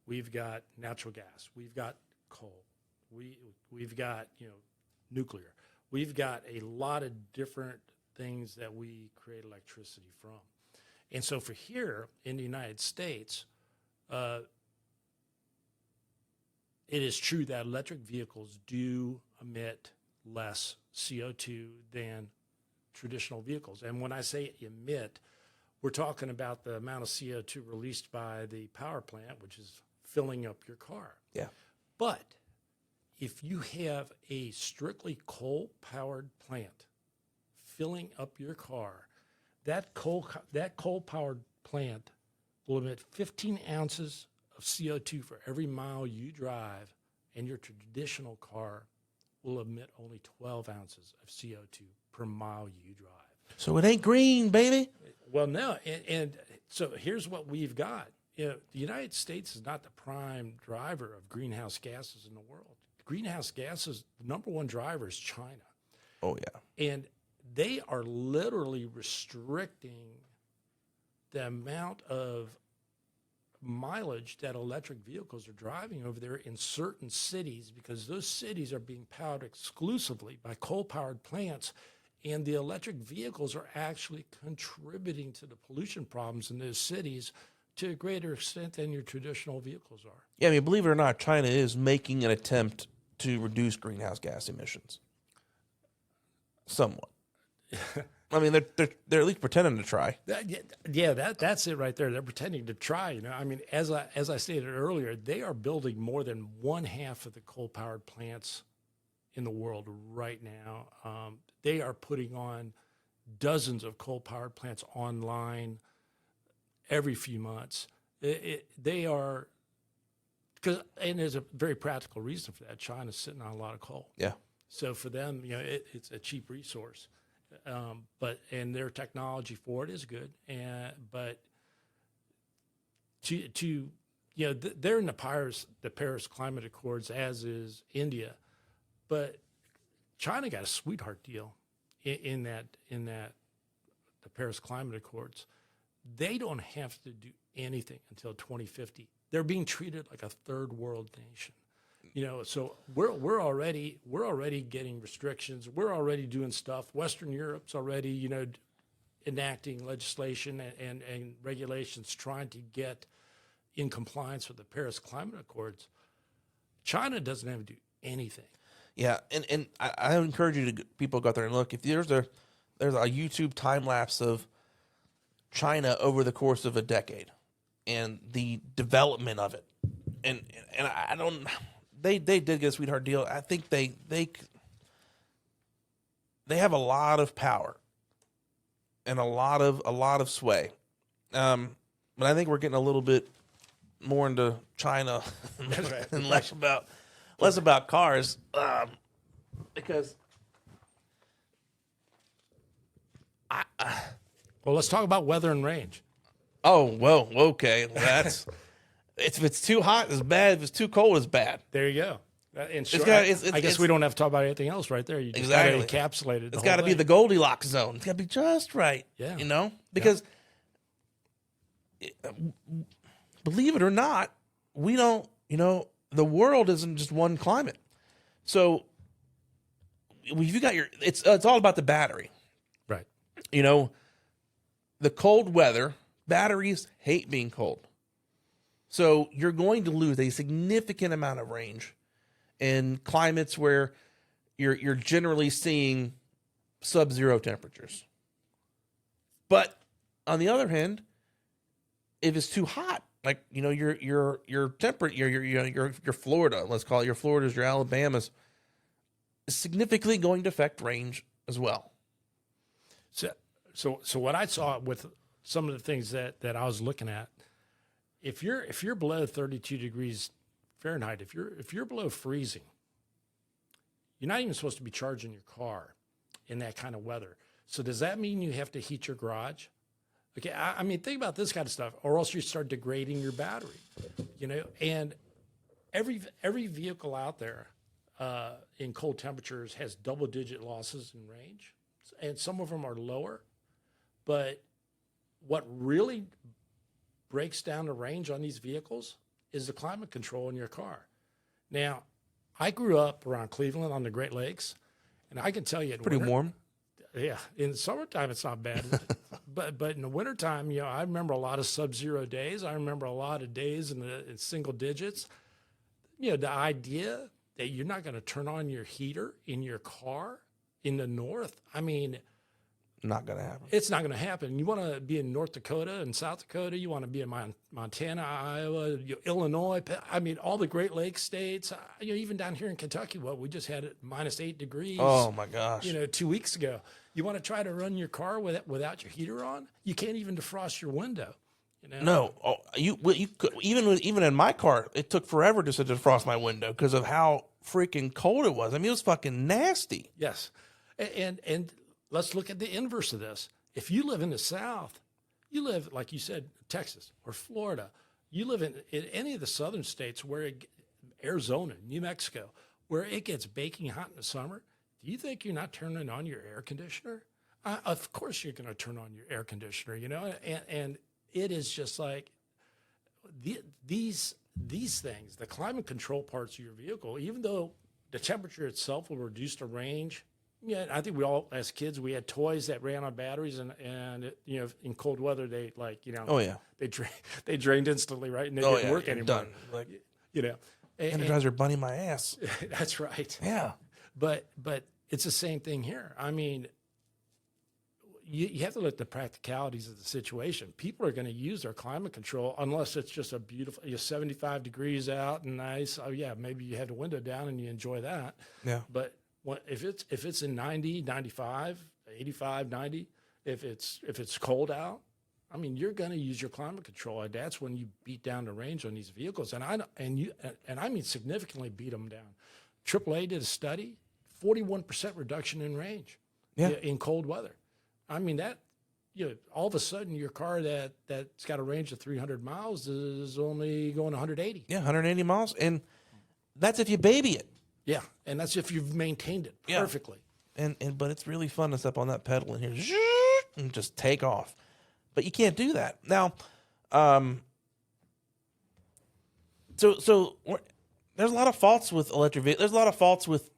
we've got natural gas, we've got coal, we've got nuclear. We've got a lot of different things that we create electricity from. And so for here in the United States, it is true that electric vehicles do emit less CO2 than traditional vehicles. And when I say emit, we're talking about the amount of CO2 released by the power plant, which is filling up your car. Yeah. But if you have a strictly coal-powered plant filling up your car, that coal-powered plant will emit 15 ounces of CO2 for every mile you drive, and your traditional car will emit only 12 ounces of CO2 per mile you drive. So it ain't green, baby. Well, no, and so here's what we've got. The United States is not the prime driver of greenhouse gases in the world. Greenhouse gases, the number one driver is China. Oh, yeah. And they are literally restricting the amount of mileage that electric vehicles are driving over there in certain cities because those cities are being powered exclusively by coal-powered plants, and the electric vehicles are actually contributing to the pollution problems in those cities to a greater extent than your traditional vehicles are. Yeah, I mean, believe it or not, China is making an attempt to reduce greenhouse gas emissions. Somewhat. I mean, they're at least pretending to try. That's it right there. They're pretending to try. I mean, as I stated earlier, they are building more than one half of the coal-powered plants in the world right now. They are putting on dozens of coal-powered plants online every few months. They are, and there's a very practical reason for that. China's sitting on a lot of coal. Yeah. So for them, it's a cheap resource. And their technology for it is good. But they're in the Paris Climate Accords, as is India. But China got a sweetheart deal in that the Paris Climate Accords. They don't have to do anything until 2050. They're being treated like a third world nation. So we're already getting restrictions. We're already doing stuff. Western Europe's already, enacting legislation and regulations trying to get in compliance with the Paris Climate Accords. China doesn't have to do anything. Yeah, and I encourage you to people go out there and look. If there's a YouTube time lapse of China over the course of a decade and the development of it, and I don't. They did get a sweetheart deal. I think they have a lot of power and a lot of sway. But I think we're getting a little bit more into China and less about cars. because Well, let's talk about weather and range. oh well, okay, well, that's if it's too hot, it's bad. If it's too cold, it's bad. There you go. In short, gotta- I guess we don't have to talk about anything else right there. You just Exactly. got to encapsulate it. It's got to be the Goldilocks zone. It's got to be just right. Yeah. You know, because believe it or not, we don't. You know, the world isn't just one climate. So if you got your, it's all about the battery. right. You know, the cold weather, batteries hate being cold. So you're going to lose a significant amount of range in climates where you're generally seeing sub-zero temperatures. But on the other hand, if it's too hot, like you know your temperature, your Florida, let's call it your Floridas, your Alabamas, is significantly going to affect range as well. So what I saw with some of the things that I was looking at, if you're below 32 degrees Fahrenheit, if you're below freezing, you're not even supposed to be charging your car in that kind of weather. So does that mean you have to heat your garage? Okay, I mean, think about this kind of stuff, or else you start degrading your battery. You know, and every vehicle out there in cold temperatures has double-digit losses in range, and some of them are lower. But what really breaks down the range on these vehicles is the climate control in your car. Now, I grew up around Cleveland on the Great Lakes, and I can tell you, Pretty warm. Yeah, in the summertime it's not bad, but in the wintertime, you know, I remember a lot of sub-zero days. I remember a lot of days in single digits. You know, the idea that you're not going to turn on your heater in your car in the north, I mean, Not going to happen. it's not going to happen. You want to be in North Dakota and South Dakota. You want to be in Montana, Iowa, Illinois. I mean, all the Great Lakes states. You know, even down here in Kentucky, we just had it -8 degrees. Oh my gosh. You know, 2 weeks ago. You want to try to run your car without your heater on? You can't even defrost your window. You know? No, you could, even in my car, it took forever just to defrost my window because of how freaking cold it was. I mean, it was fucking nasty. Yes, and let's look at the inverse of this. If you live in the South, you live, like you said, Texas or Florida, you live in any of the southern states where Arizona, New Mexico, where it gets baking hot in the summer, do you think you're not turning on your air conditioner? Of course you're going to turn on your air conditioner, you know, and it is just like these things, the climate control parts of your vehicle, even though the temperature itself will reduce the range. Yeah, I think we all, as kids, we had toys that ran on batteries, and it, you know, in cold weather, they Oh yeah. they drained instantly, right? And they Oh didn't yeah. work you're anymore. done. Like You know, and Energizer Bunny my ass. that's right. Yeah. But it's the same thing here. I mean, you have to look at the practicalities of the situation. People are going to use their climate control unless it's just a beautiful, 75 degrees out and nice. Oh yeah, maybe you have the window down and you enjoy that. Yeah. But if it's in 90, 95, 85, 90, if it's cold out, I mean, you're going to use your climate control, and that's when you beat down the range on these vehicles. And I mean significantly beat them down. AAA did a study, 41% reduction in range in cold weather. I mean, that, you know, all of a sudden your car that's got a range of 300 miles is only going 180. Yeah, 180 miles, and that's if you baby it. Yeah, and that's if you've maintained it Yeah. perfectly. And but it's really fun to step on that pedal in here and just take off. But you can't do that now. So there's a lot of faults with electric vehicles. There's a lot of faults with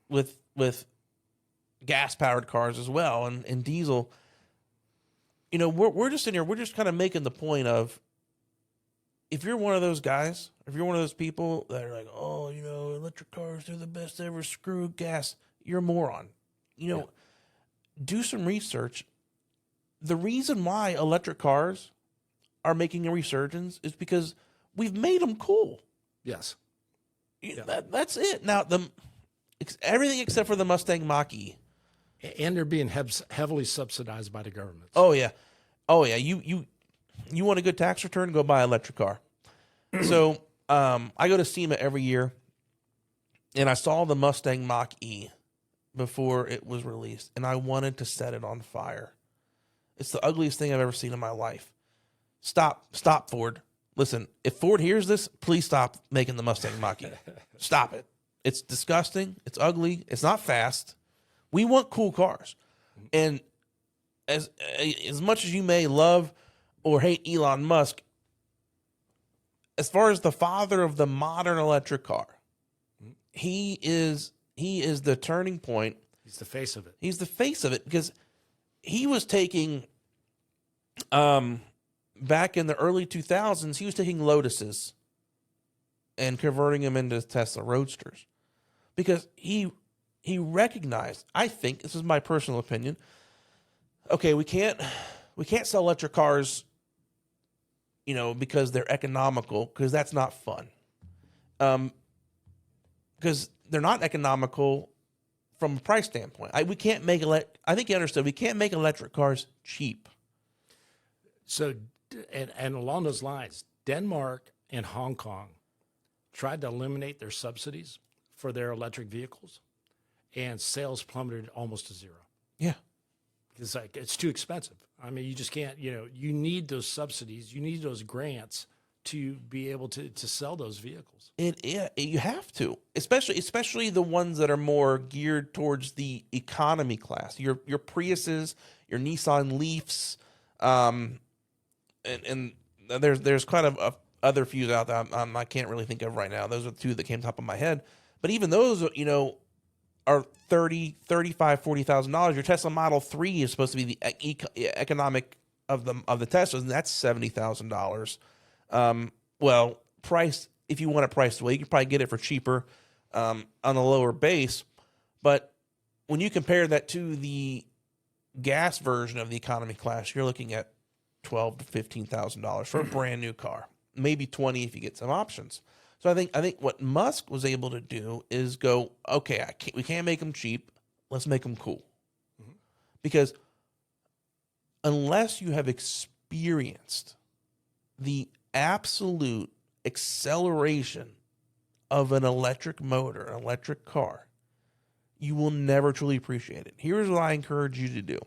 gas powered cars as well, and diesel. You know, we're just in here. We're just kind of making the point of, if you're one of those guys, if you're one of those people that are like, oh, you know, electric cars, they're the best ever, screw gas, you're a moron. You know, do some research. The reason why electric cars are making a resurgence is because we've made them cool. Yes. That's it. Now, everything except for the Mustang Mach-E. And they're being heavily subsidized by the government. Oh, yeah. Oh, yeah. You want a good tax return? Go buy an electric car. So I go to SEMA every year, and I saw the Mustang Mach-E before it was released, and I wanted to set it on fire. It's the ugliest thing I've ever seen in my life. Stop, Ford. Listen, if Ford hears this, please stop making the Mustang Mach-E. Stop it. It's disgusting. It's ugly. It's not fast. We want cool cars. And as much as you may love or hate Elon Musk, as far as the father of the modern electric car, he is the turning point. He's the face of it. He's the face of it because he was taking, back in the early 2000s, he was taking Lotuses and converting them into Tesla Roadsters because he recognized, I think, this is my personal opinion, okay, we can't sell electric cars, because they're economical, because that's not fun. Because they're not economical from a price standpoint. I think you understood, we can't make electric cars cheap. So, and along those lines, Denmark and Hong Kong tried to eliminate their subsidies for their electric vehicles, and sales plummeted almost to zero. Yeah. It's too expensive. I mean, you just can't, you need those subsidies, you need those grants to be able to sell those vehicles. You have to, especially the ones that are more geared towards the economy class. Your Priuses, your Nissan Leafs, and there's quite a other few out there I can't really think of right now. Those are the two that came top of my head. But even those, are $30,000, $35,000, $40,000. Your Tesla Model 3 is supposed to be the economic of the Teslas, and that's $70,000. Well, price, if you want it priced away, you can probably get it for cheaper on a lower base. But when you compare that to the gas version of the economy class, you're looking at $12,000 to $15,000 for a brand new car, maybe $20,000 if you get some options. So I think what Musk was able to do is go, okay, we can't make them cheap. Let's make them cool. Mm-hmm. Because unless you have experienced the absolute acceleration of an electric motor, an electric car, you will never truly appreciate it. Here's what I encourage you to do.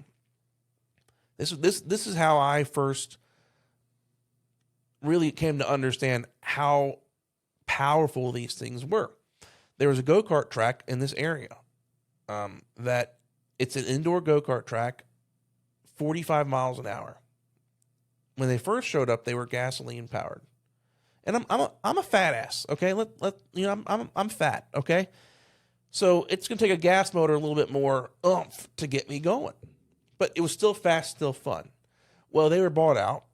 This is how I first really came to understand how powerful these things were. There was a go-kart track in this area that it's an indoor go-kart track, 45 miles an hour. When they first showed up, they were gasoline powered, and I'm a fat ass. Okay, I'm fat. Okay, so it's gonna take a gas motor a little bit more oomph to get me going, but it was still fast, still fun. Well, they were bought out,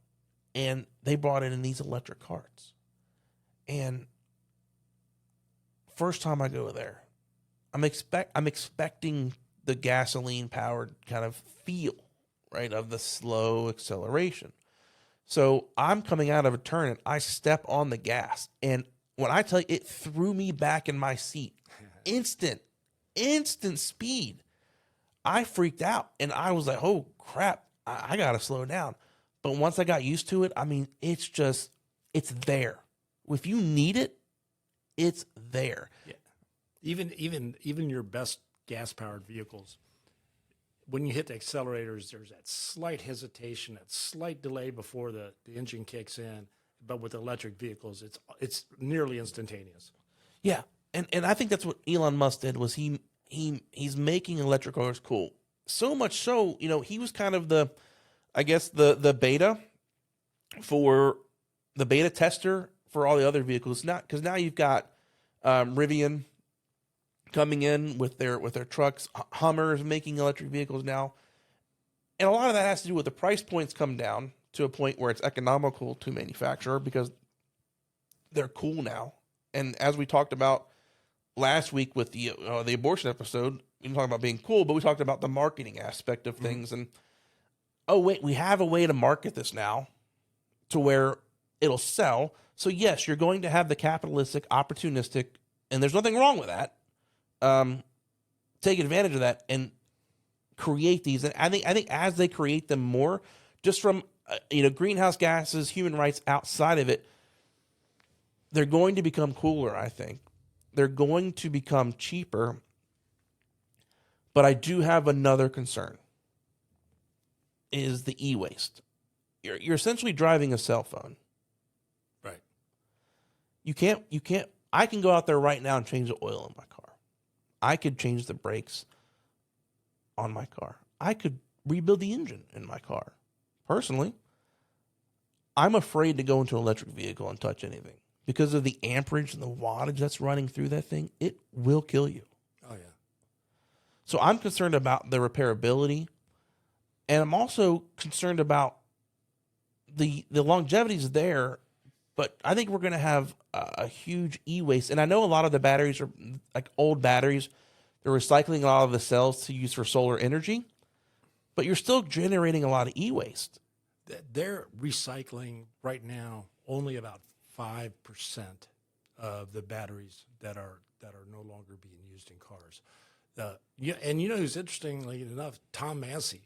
and they brought in these electric carts, and first time I go there, I'm expecting the gasoline powered kind of feel, right, of the slow acceleration. So I'm coming out of a turn and I step on the gas, and when I tell you, it threw me back in my seat, instant speed. I freaked out and I was like, oh crap, I gotta slow down. But once I got used to it, I mean, it's there. If you need it, it's there. Yeah. Even your best gas powered vehicles, when you hit the accelerators, there's that slight hesitation, that slight delay before the engine kicks in. But with electric vehicles, it's nearly instantaneous. Yeah, and I think that's what Elon Musk did. Was he's making electric cars cool. So much so, he was kind of the beta for the beta tester for all the other vehicles. Because now you've got Rivian coming in with their trucks. Hummer is making electric vehicles now, and a lot of that has to do with the price points come down to a point where it's economical to manufacture because they're cool now. And as we talked about last week with the abortion episode, we didn't talk about being cool, but we talked about the marketing aspect of things. And oh wait, we have a way to market this now to where it'll sell. So yes, you're going to have the capitalistic, opportunistic, and there's nothing wrong with that. Take advantage of that and create these. And I think as they create them more, just from greenhouse gases, human rights outside of it, they're going to become cooler. I think they're going to become cheaper. But I do have another concern, is the e-waste. You're essentially driving a cell phone. Right. You can't, I can go out there right now and change the oil in my car. I could change the brakes on my car. I could rebuild the engine in my car. Personally, I'm afraid to go into an electric vehicle and touch anything because of the amperage and the wattage that's running through that thing. It will kill you. Oh, yeah. So I'm concerned about the repairability, and I'm also concerned about the longevity is there, but I think we're going to have a huge e-waste. And I know a lot of the batteries are like old batteries. They're recycling a lot of the cells to use for solar energy, but you're still generating a lot of e-waste. They're recycling right now only about 5% of the batteries that are no longer being used in cars. And you know who's interestingly enough, Tom Massey,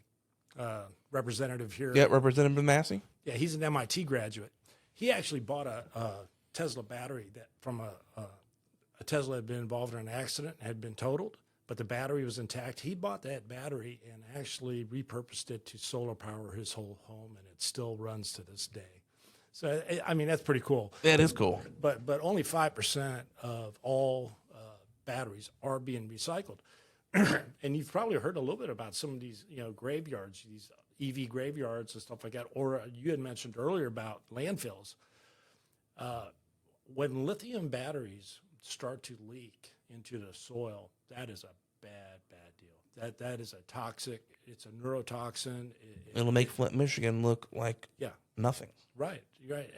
representative here. Yeah, Representative Massey. Yeah, he's an MIT graduate. He actually bought a Tesla battery that from a Tesla had been involved in an accident, had been totaled, but the battery was intact. He bought that battery and actually repurposed it to solar power his whole home, and it still runs to this day. So, I mean, that's pretty cool. That is cool. But only 5% of all batteries are being recycled. And you've probably heard a little bit about some of these, graveyards, these EV graveyards and stuff like that. Or you had mentioned earlier about landfills. When lithium batteries start to leak into the soil, that is a bad deal. That is a toxic. It's a neurotoxin. It'll make Flint, Michigan look like nothing. Right.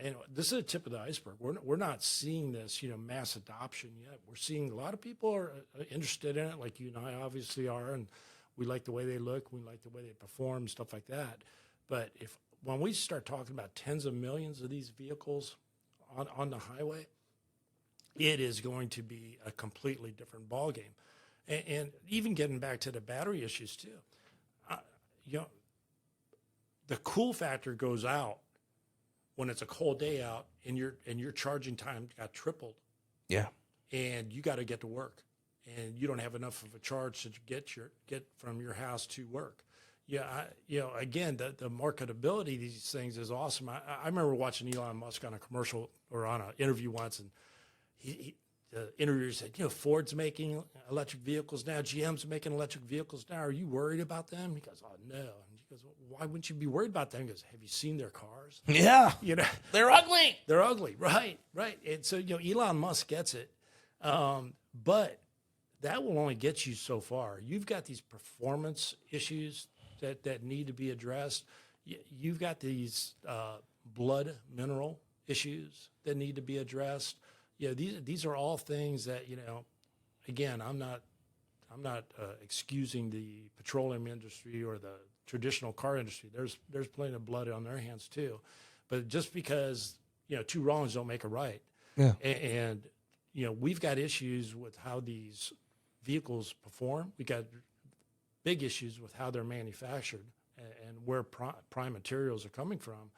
And this is a tip of the iceberg. We're not seeing this, mass adoption yet. We're seeing a lot of people are interested in it, like you and I obviously are, and we like the way they look, we like the way they perform, stuff like that. But when we start talking about tens of millions of these vehicles on the highway, it is going to be a completely different ballgame. And even getting back to the battery issues too, the cool factor goes out when it's a cold day out and your charging time got tripled. Yeah. And you got to get to work, and you don't have enough of a charge to get from your house to work. Yeah, again, the marketability of these things is awesome. I remember watching Elon Musk on a commercial or on an interview once, and the interviewer said, Ford's making electric vehicles now, GM's making electric vehicles now. Are you worried about them? He goes, oh, no. And he goes, well, why wouldn't you be worried about them? He goes, have you seen their cars? Yeah. They're ugly. They're ugly. Right. And so, Elon Musk gets it. But that will only get you so far. You've got these performance issues that need to be addressed. You've got these blood mineral issues that need to be addressed. These are all things that, again, I'm not excusing the petroleum industry or the traditional car industry. There's plenty of blood on their hands too. But just because, two wrongs don't make a right. Yeah. And we've got issues with how these vehicles perform. We got big issues with how they're manufactured and where prime materials are coming from.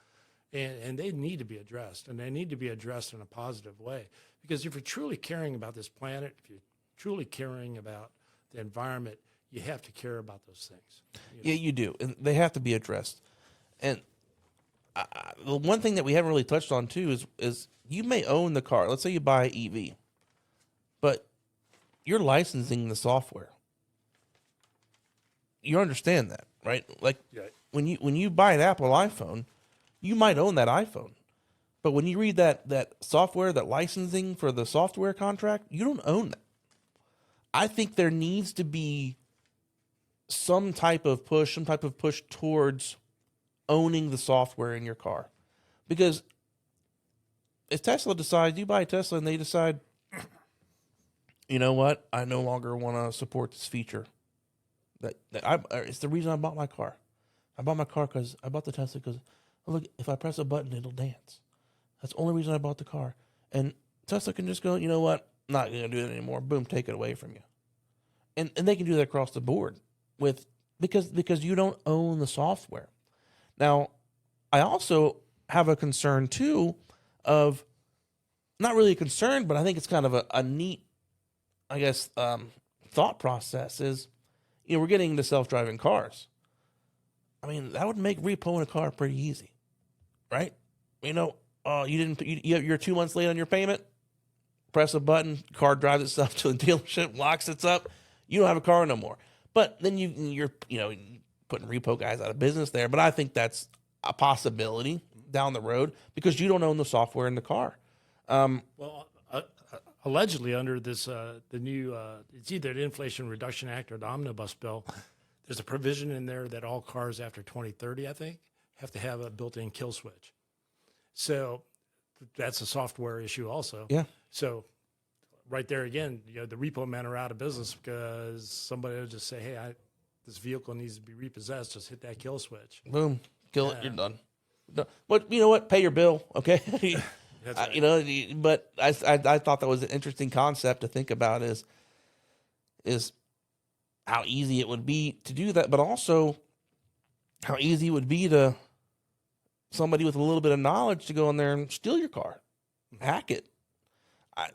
And they need to be addressed, and they need to be addressed in a positive way. Because if you're truly caring about this planet, if you're truly caring about the environment, you have to care about those things. Yeah, you do. And they have to be addressed. And the one thing that we haven't really touched on, too, is you may own the car. Let's say you buy an EV, but you're licensing the software. You understand that, right? Like when you buy an Apple iPhone, you might own that iPhone. But when you read that software, that licensing for the software contract, you don't own that. I think there needs to be some type of push towards owning the software in your car. Because if Tesla decides, you buy a Tesla and they decide, you know what, I no longer want to support this feature. It's the reason I bought my car. I bought my car because I bought the Tesla because, look, if I press a button, it'll dance. That's the only reason I bought the car. And Tesla can just go, you know what, I'm not going to do it anymore. Boom, take it away from you. And they can do that across the board because you don't own the software. Now, I also have a concern too of, not really a concern, but I think it's kind of a neat, I guess, thought process is, we're getting into self-driving cars. I mean, that would make repoing a car pretty easy, right? You're 2 months late on your payment. Press a button, car drives itself to the dealership, locks it up. You don't have a car no more. But then you're putting repo guys out of business there. But I think that's a possibility down the road because you don't own the software in the car. Allegedly under this the new it's either the Inflation Reduction Act or the Omnibus Bill, there's a provision in there that all cars after 2030, I think, have to have a built-in kill switch. So that's a software issue also. Yeah. So right there again, the repo men are out of business because somebody will just say, hey, this vehicle needs to be repossessed. Just hit that kill switch. Boom. Kill it. You're done. But you know what? Pay your bill, okay? That's right. But I thought that was an interesting concept to think about is how easy it would be to do that, but also how easy it would be to somebody with a little bit of knowledge to go in there and steal your car, hack it.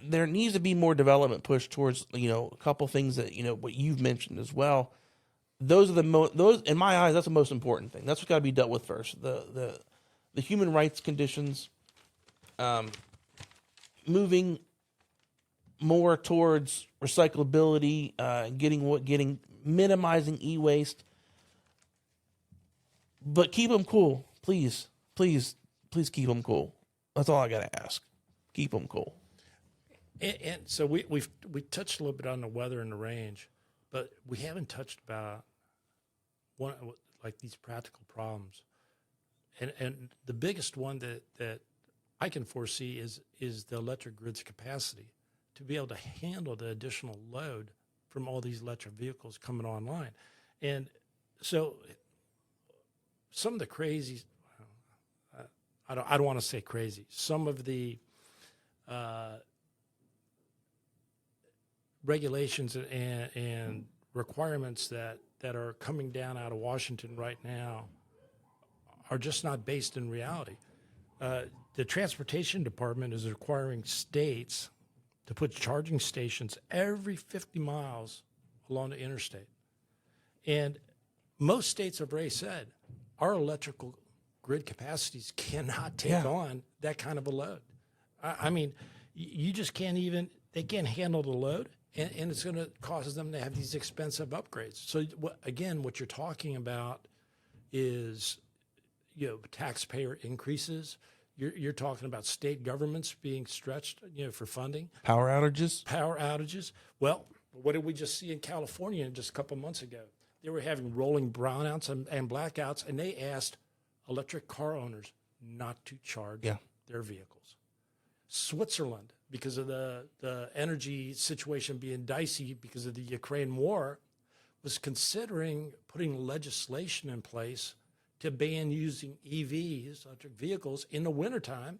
There needs to be more development pushed towards, a couple things that, what you've mentioned as well. Those are those in my eyes, that's the most important thing. That's what's got to be dealt with first. The human rights conditions, moving more towards recyclability, getting minimizing e-waste, but keep them cool, please keep them cool. That's all I got to ask. Keep them cool. And so we touched a little bit on the weather and the range, but we haven't touched about these practical problems. And the biggest one that I can foresee is the electric grid's capacity to be able to handle the additional load from all these electric vehicles coming online. And so some of the crazy, I don't want to say crazy, some of the regulations and requirements that are coming down out of Washington right now are just not based in reality. The Transportation Department is requiring states to put charging stations every 50 miles along the interstate. And most states have already said our electrical grid capacities cannot take on that kind of a load. I mean, you just they can't handle the load, and it's going to cause them to have these expensive upgrades. So, what you're talking about is, taxpayer increases. You're talking about state governments being stretched, for funding. Power outages. Well, what did we just see in California just a couple months ago? They were having rolling brownouts and blackouts, and they asked electric car owners not to charge their vehicles. Switzerland, because of the energy situation being dicey because of the Ukraine war, was considering putting legislation in place to ban using EVs, electric vehicles, in the wintertime,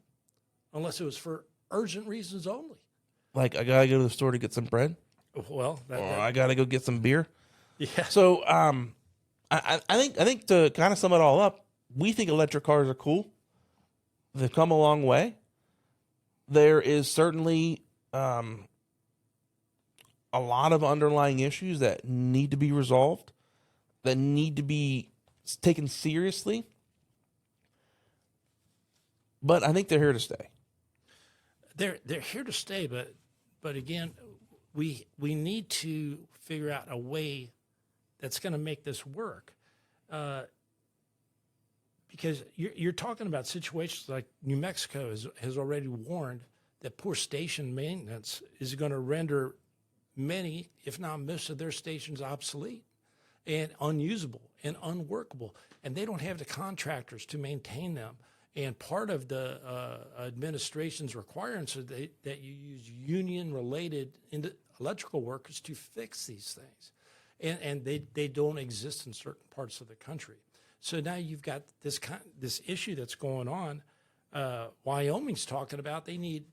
unless it was for urgent reasons only. Like, I got to go to the store to get some bread? Well, I got to go get some beer? Yeah. So I think to kind of sum it all up, we think electric cars are cool. They've come a long way. There is certainly a lot of underlying issues that need to be resolved, that need to be taken seriously. But I think they're here to stay. They're here to stay, but again, we need to figure out a way that's going to make this work. Because you're talking about situations like New Mexico has already warned that poor station maintenance is going to render many, if not most of their stations obsolete and unusable and unworkable. And they don't have the contractors to maintain them. And part of the administration's requirements are that you use union-related electrical workers to fix these things. And they don't exist in certain parts of the country. So now you've got this issue that's going on. Wyoming's talking about they need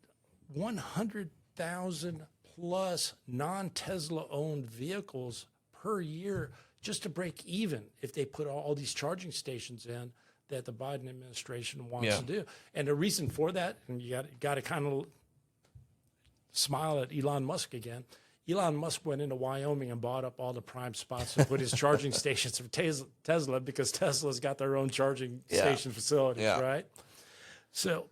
100,000 plus non-Tesla owned vehicles per year just to break even if they put all these charging stations in that the Biden administration wants to do. And the reason for that, and you got to kind of smile at Elon Musk again. Elon Musk went into Wyoming and bought up all the prime spots and put his charging stations for Tesla because Tesla's got their own charging station facilities, right? So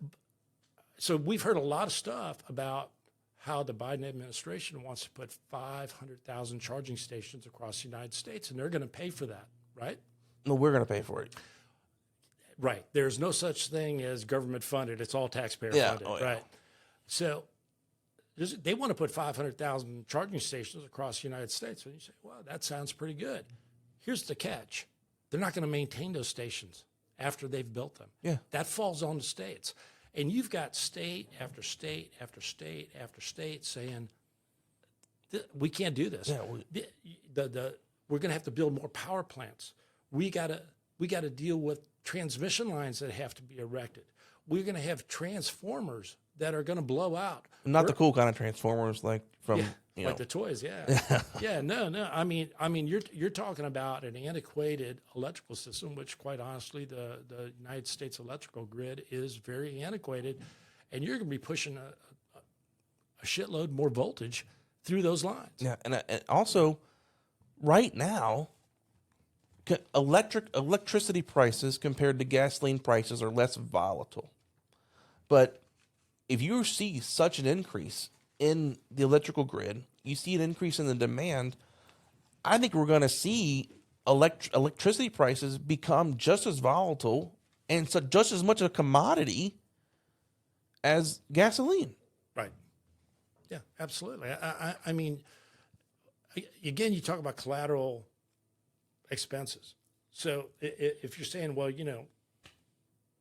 we've heard a lot of stuff about how the Biden administration wants to put 500,000 charging stations across the United States, and they're going to pay for that, right? No, we're going to pay for it. Right. There's no such thing as government funded. It's all taxpayer funded, right? So they want to put 500,000 charging stations across the United States. And you say, well, that sounds pretty good. Here's the catch. They're not going to maintain those stations after they've built them. Yeah. That falls on the states. And you've got state after state after state after state saying, we can't do this. Yeah, we're going to have to build more power plants. We got to deal with transmission lines that have to be erected. We're going to have transformers that are going to blow out. Not the cool kind of transformers like from like the toys, no. I mean, you're talking about an antiquated electrical system, which, quite honestly, the United States electrical grid is very antiquated, and you're going to be pushing a shitload more voltage through those lines. Yeah, and also, right now, electricity prices compared to gasoline prices are less volatile. But if you see such an increase in the electrical grid, you see an increase in the demand, I think we're going to see electricity prices become just as volatile and so just as much a commodity as gasoline. Right. Yeah, absolutely. I mean, again, you talk about collateral expenses. So if you're saying, well,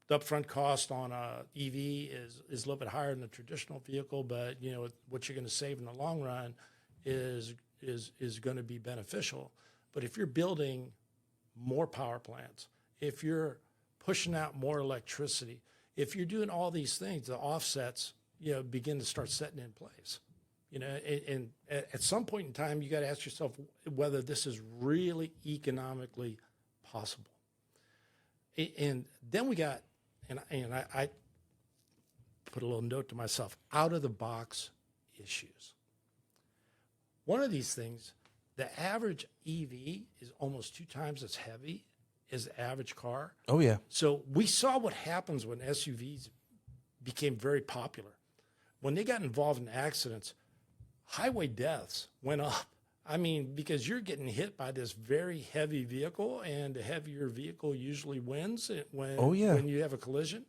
the upfront cost on a EV is a little bit higher than a traditional vehicle, but what you're going to save in the long run is going to be beneficial. But if you're building more power plants, if you're pushing out more electricity, if you're doing all these things, the offsets begin to start setting in place. And at some point in time, you got to ask yourself whether this is really economically possible. And then we got, and I put a little note to myself, out of the box issues. One of these things, the average EV is almost 2 times as heavy as the average car. Oh, yeah. So we saw what happens when SUVs became very popular. When they got involved in accidents, highway deaths went up. I mean, because you're getting hit by this very heavy vehicle, and the heavier vehicle usually wins when you have a collision.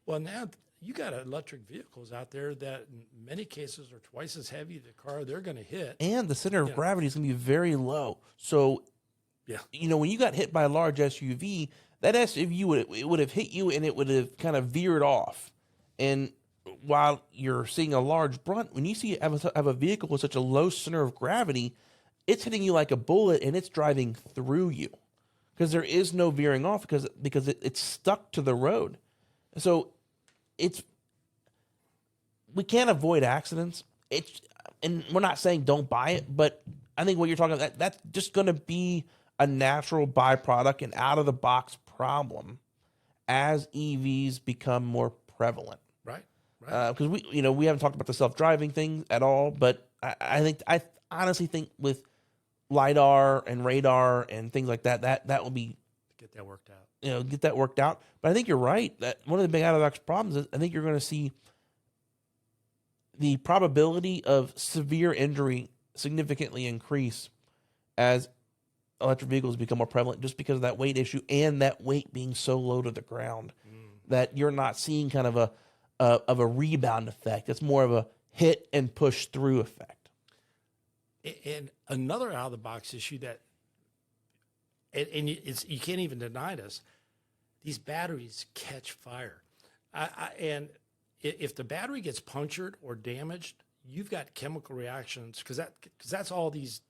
Well, now you got electric vehicles out there that in many cases are twice as heavy as the car they're going to hit. And the center of gravity is going to be very low. So, when you got hit by a large SUV, that SUV would have hit you and it would have kind of veered off. And while you're seeing a large brunt, when you have a vehicle with such a low center of gravity, it's hitting you like a bullet and it's driving through you because there is no veering off because it's stuck to the road. So we can't avoid accidents. And we're not saying don't buy it, but I think what you're talking about, that's just going to be a natural byproduct and out of the box problem as EVs become more prevalent. Right. Because we haven't talked about the self-driving thing at all, but I honestly think with LiDAR and radar and things like that will be get that worked out. But I think you're right that one of the big out-of-the-box problems is I think you're going to see the probability of severe injury significantly increase as electric vehicles become more prevalent, just because of that weight issue and that weight being so low to the ground that you're not seeing kind of a rebound effect. It's more of a hit and push through effect. And another out of the box issue that, and you can't even deny this, these batteries catch fire. And if the battery gets punctured or damaged, you've got chemical reactions because that's all these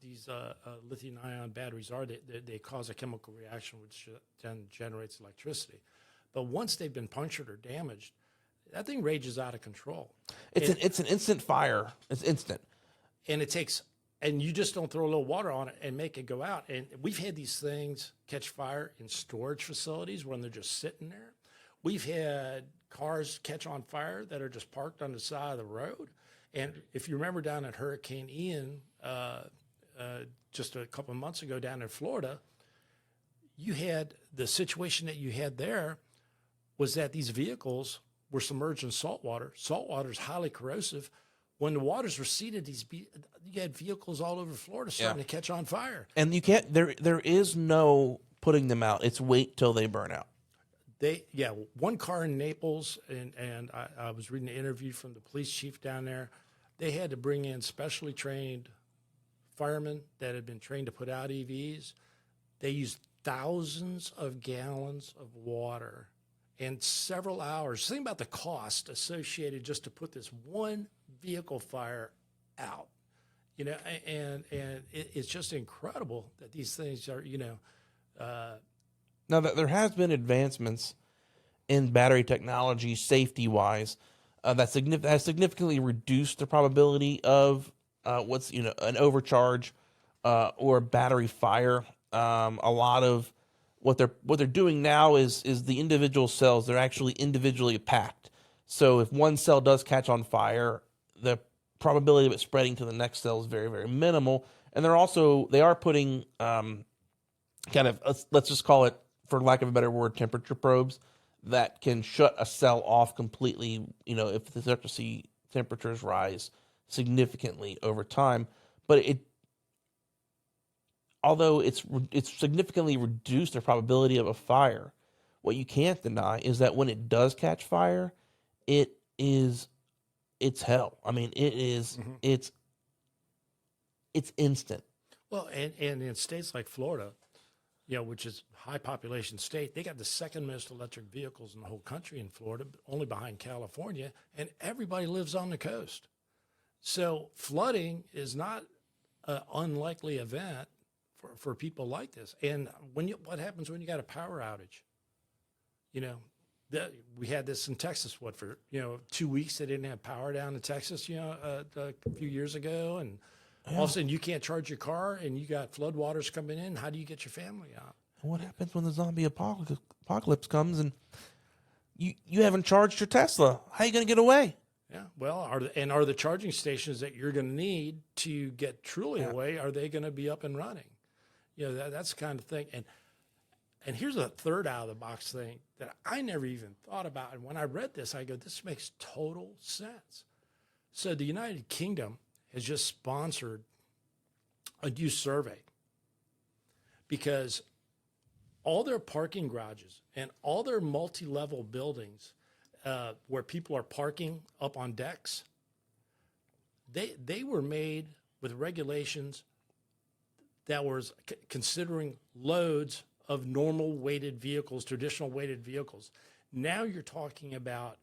lithium-ion batteries are. They cause a chemical reaction which then generates electricity. But once they've been punctured or damaged, that thing rages out of control. It's an instant fire. It's instant. And it takes, and you just don't throw a little water on it and make it go out. And we've had these things catch fire in storage facilities when they're just sitting there. We've had cars catch on fire that are just parked on the side of the road. And if you remember down at Hurricane Ian, just a couple of months ago down in Florida, you had the situation that you had there was that these vehicles were submerged in salt water. Salt water is highly corrosive. When the waters receded, you had vehicles all over Florida starting to catch on fire. And you can't. There is no putting them out. It's wait till they burn out. One car in Naples, and I was reading an interview from the police chief down there. They had to bring in specially trained firemen that had been trained to put out EVs. They used thousands of gallons of water and several hours. Think about the cost associated just to put this one vehicle fire out, and it's just incredible that these things are, Now, that there has been advancements in battery technology, safety-wise, that has significantly reduced the probability of an overcharge or a battery fire. A lot of what they're doing now is the individual cells. They're actually individually packed. So if one cell does catch on fire, the probability of it spreading to the next cell is very, very minimal. And they are putting let's just call it, for lack of a better word, temperature probes that can shut a cell off completely, if they start to see temperatures rise significantly over time. But although it's significantly reduced the probability of a fire, what you can't deny is that when it does catch fire, it's hell. I mean, it's instant. Well, and in states like Florida, which is a high population state, they got the second most electric vehicles in the whole country in Florida, only behind California, and everybody lives on the coast. So flooding is not an unlikely event for people like this. And what happens when you got a power outage? We had this in Texas, for 2 weeks they didn't have power down in Texas, a few years ago, and all of a sudden you can't charge your car and you got flood waters coming in. How do you get your family out? And what happens when the zombie apocalypse comes and you haven't charged your Tesla? How are you going to get away? Yeah, well, are the charging stations that you're going to need to get truly away, are they going to be up and running? That's the kind of thing. And here's a third out of the box thing that I never even thought about. And when I read this, I go, this makes total sense. So the United Kingdom has just sponsored a new survey because all their parking garages and all their multi-level buildings where people are parking up on decks, they were made with regulations that was considering loads of normal weighted vehicles, traditional weighted vehicles. Now you're talking about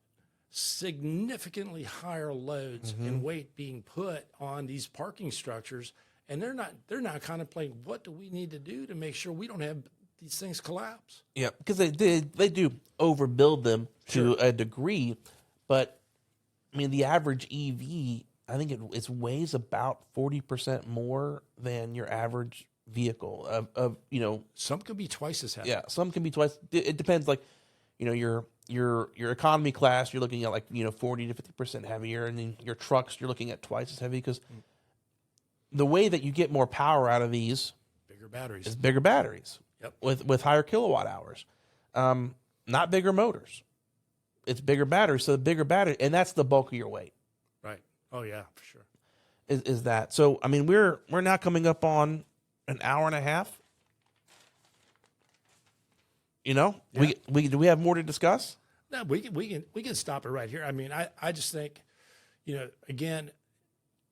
significantly higher loads and weight being put on these parking structures, and they're not contemplating what do we need to do to make sure we don't have these things collapse. Yeah, because they do overbuild them to a degree, but I mean the average EV, I think it weighs about 40% more than your average vehicle of some could be twice as heavy. Yeah, some can be twice. It depends. Like, your economy class, you're looking at 40 to 50% heavier, and then your trucks, you're looking at twice as heavy because the way that you get more power out of these bigger batteries is bigger batteries. Yep. With higher kilowatt hours, not bigger motors. It's bigger batteries, so the bigger battery, and that's the bulk of your weight. Right. Oh yeah, for sure. Is that so? I mean, we're now coming up on an hour and a half. Yeah. Do we have more to discuss? No, we can stop it right here. I mean, I just think, again,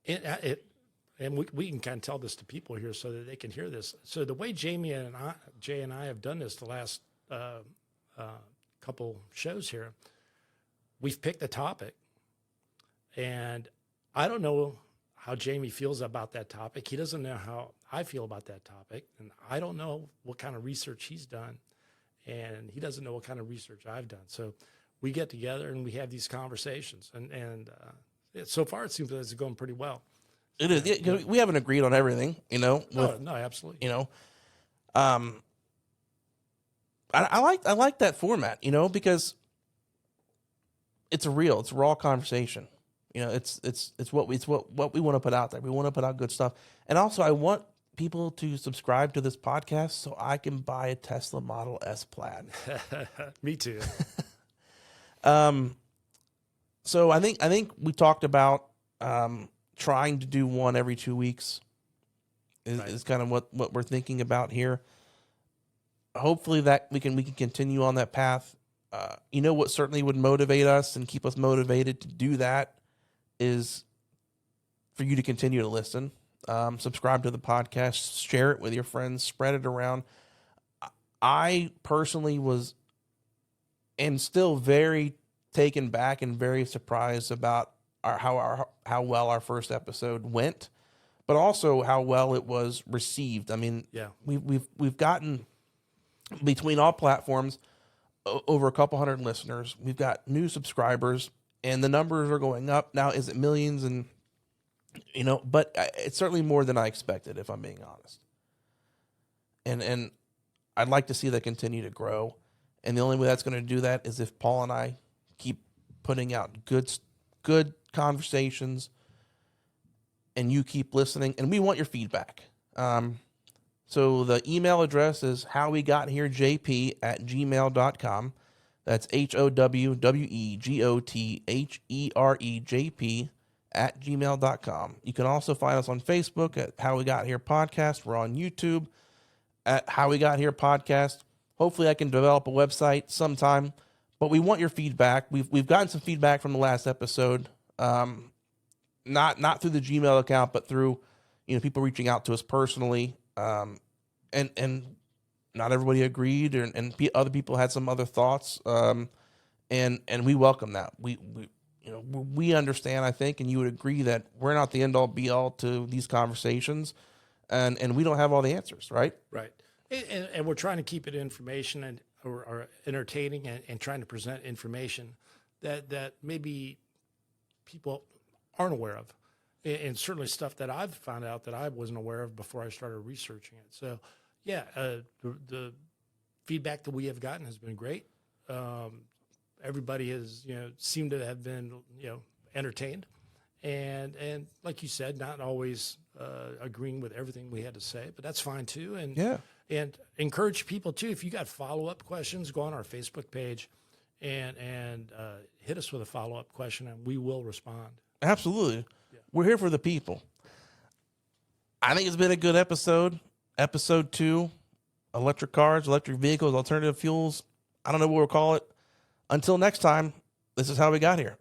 and we can kind of tell this to people here so that they can hear this. So the way Jay and I have done this the last couple shows here, we've picked a topic, and I don't know how Jamie feels about that topic. He doesn't know how I feel about that topic, and I don't know what kind of research he's done, and he doesn't know what kind of research I've done. So we get together and we have these conversations, and so far it seems that it's going pretty well. It is. Yeah, we haven't agreed on everything, No, absolutely. I like that format, because it's a raw conversation. It's what we want to put out there. We want to put out good stuff. And also I want people to subscribe to this podcast so I can buy a Tesla Model S Plaid. Me too. So I think we talked about trying to do one every 2 weeks is kind of what we're thinking about here. Hopefully that we can continue on that path. What certainly would motivate us and keep us motivated to do that is for you to continue to listen. Subscribe to the podcast, share it with your friends, spread it around. I personally was and still very taken back and very surprised about how well our first episode went, but also how well it was received. I mean, Yeah. we've gotten between all platforms over a couple hundred listeners. We've got new subscribers, and the numbers are going up. Now, is it millions? And but it's certainly more than I expected, if I'm being honest. And I'd like to see that continue to grow. And the only way that's going to do that is if Paul and I keep putting out good conversations, and you keep listening. And we want your feedback. So the email address is howwegotherejp@gmail.com. That's HOWWEGOTHEREJP@gmail.com. You can also find us on Facebook at How We Got Here Podcast. We're on YouTube at How We Got Here Podcast. Hopefully I can develop a website sometime, but we want your feedback. We've gotten some feedback from the last episode, not through the Gmail account, but through people reaching out to us personally, and not everybody agreed, and other people had some other thoughts, and we welcome that. We understand, I think, and you would agree that we're not the end all be all to these conversations, and we don't have all the answers, right? Right. And we're trying to keep it information or entertaining and trying to present information that maybe people aren't aware of. And certainly stuff that I've found out that I wasn't aware of before I started researching it. So, yeah, the feedback that we have gotten has been great. Everybody has, seemed to have been, entertained. And like you said, not always agreeing with everything we had to say, but that's fine too. And Yeah. And encourage people too. If you got follow-up questions, go on our Facebook page and hit us with a follow-up question, and we will respond. Absolutely. Yeah. We're here for the people. I think it's been a good episode. Episode 2, electric cars, electric vehicles, alternative fuels. I don't know what we'll call it. Until next time, this is How We Got Here.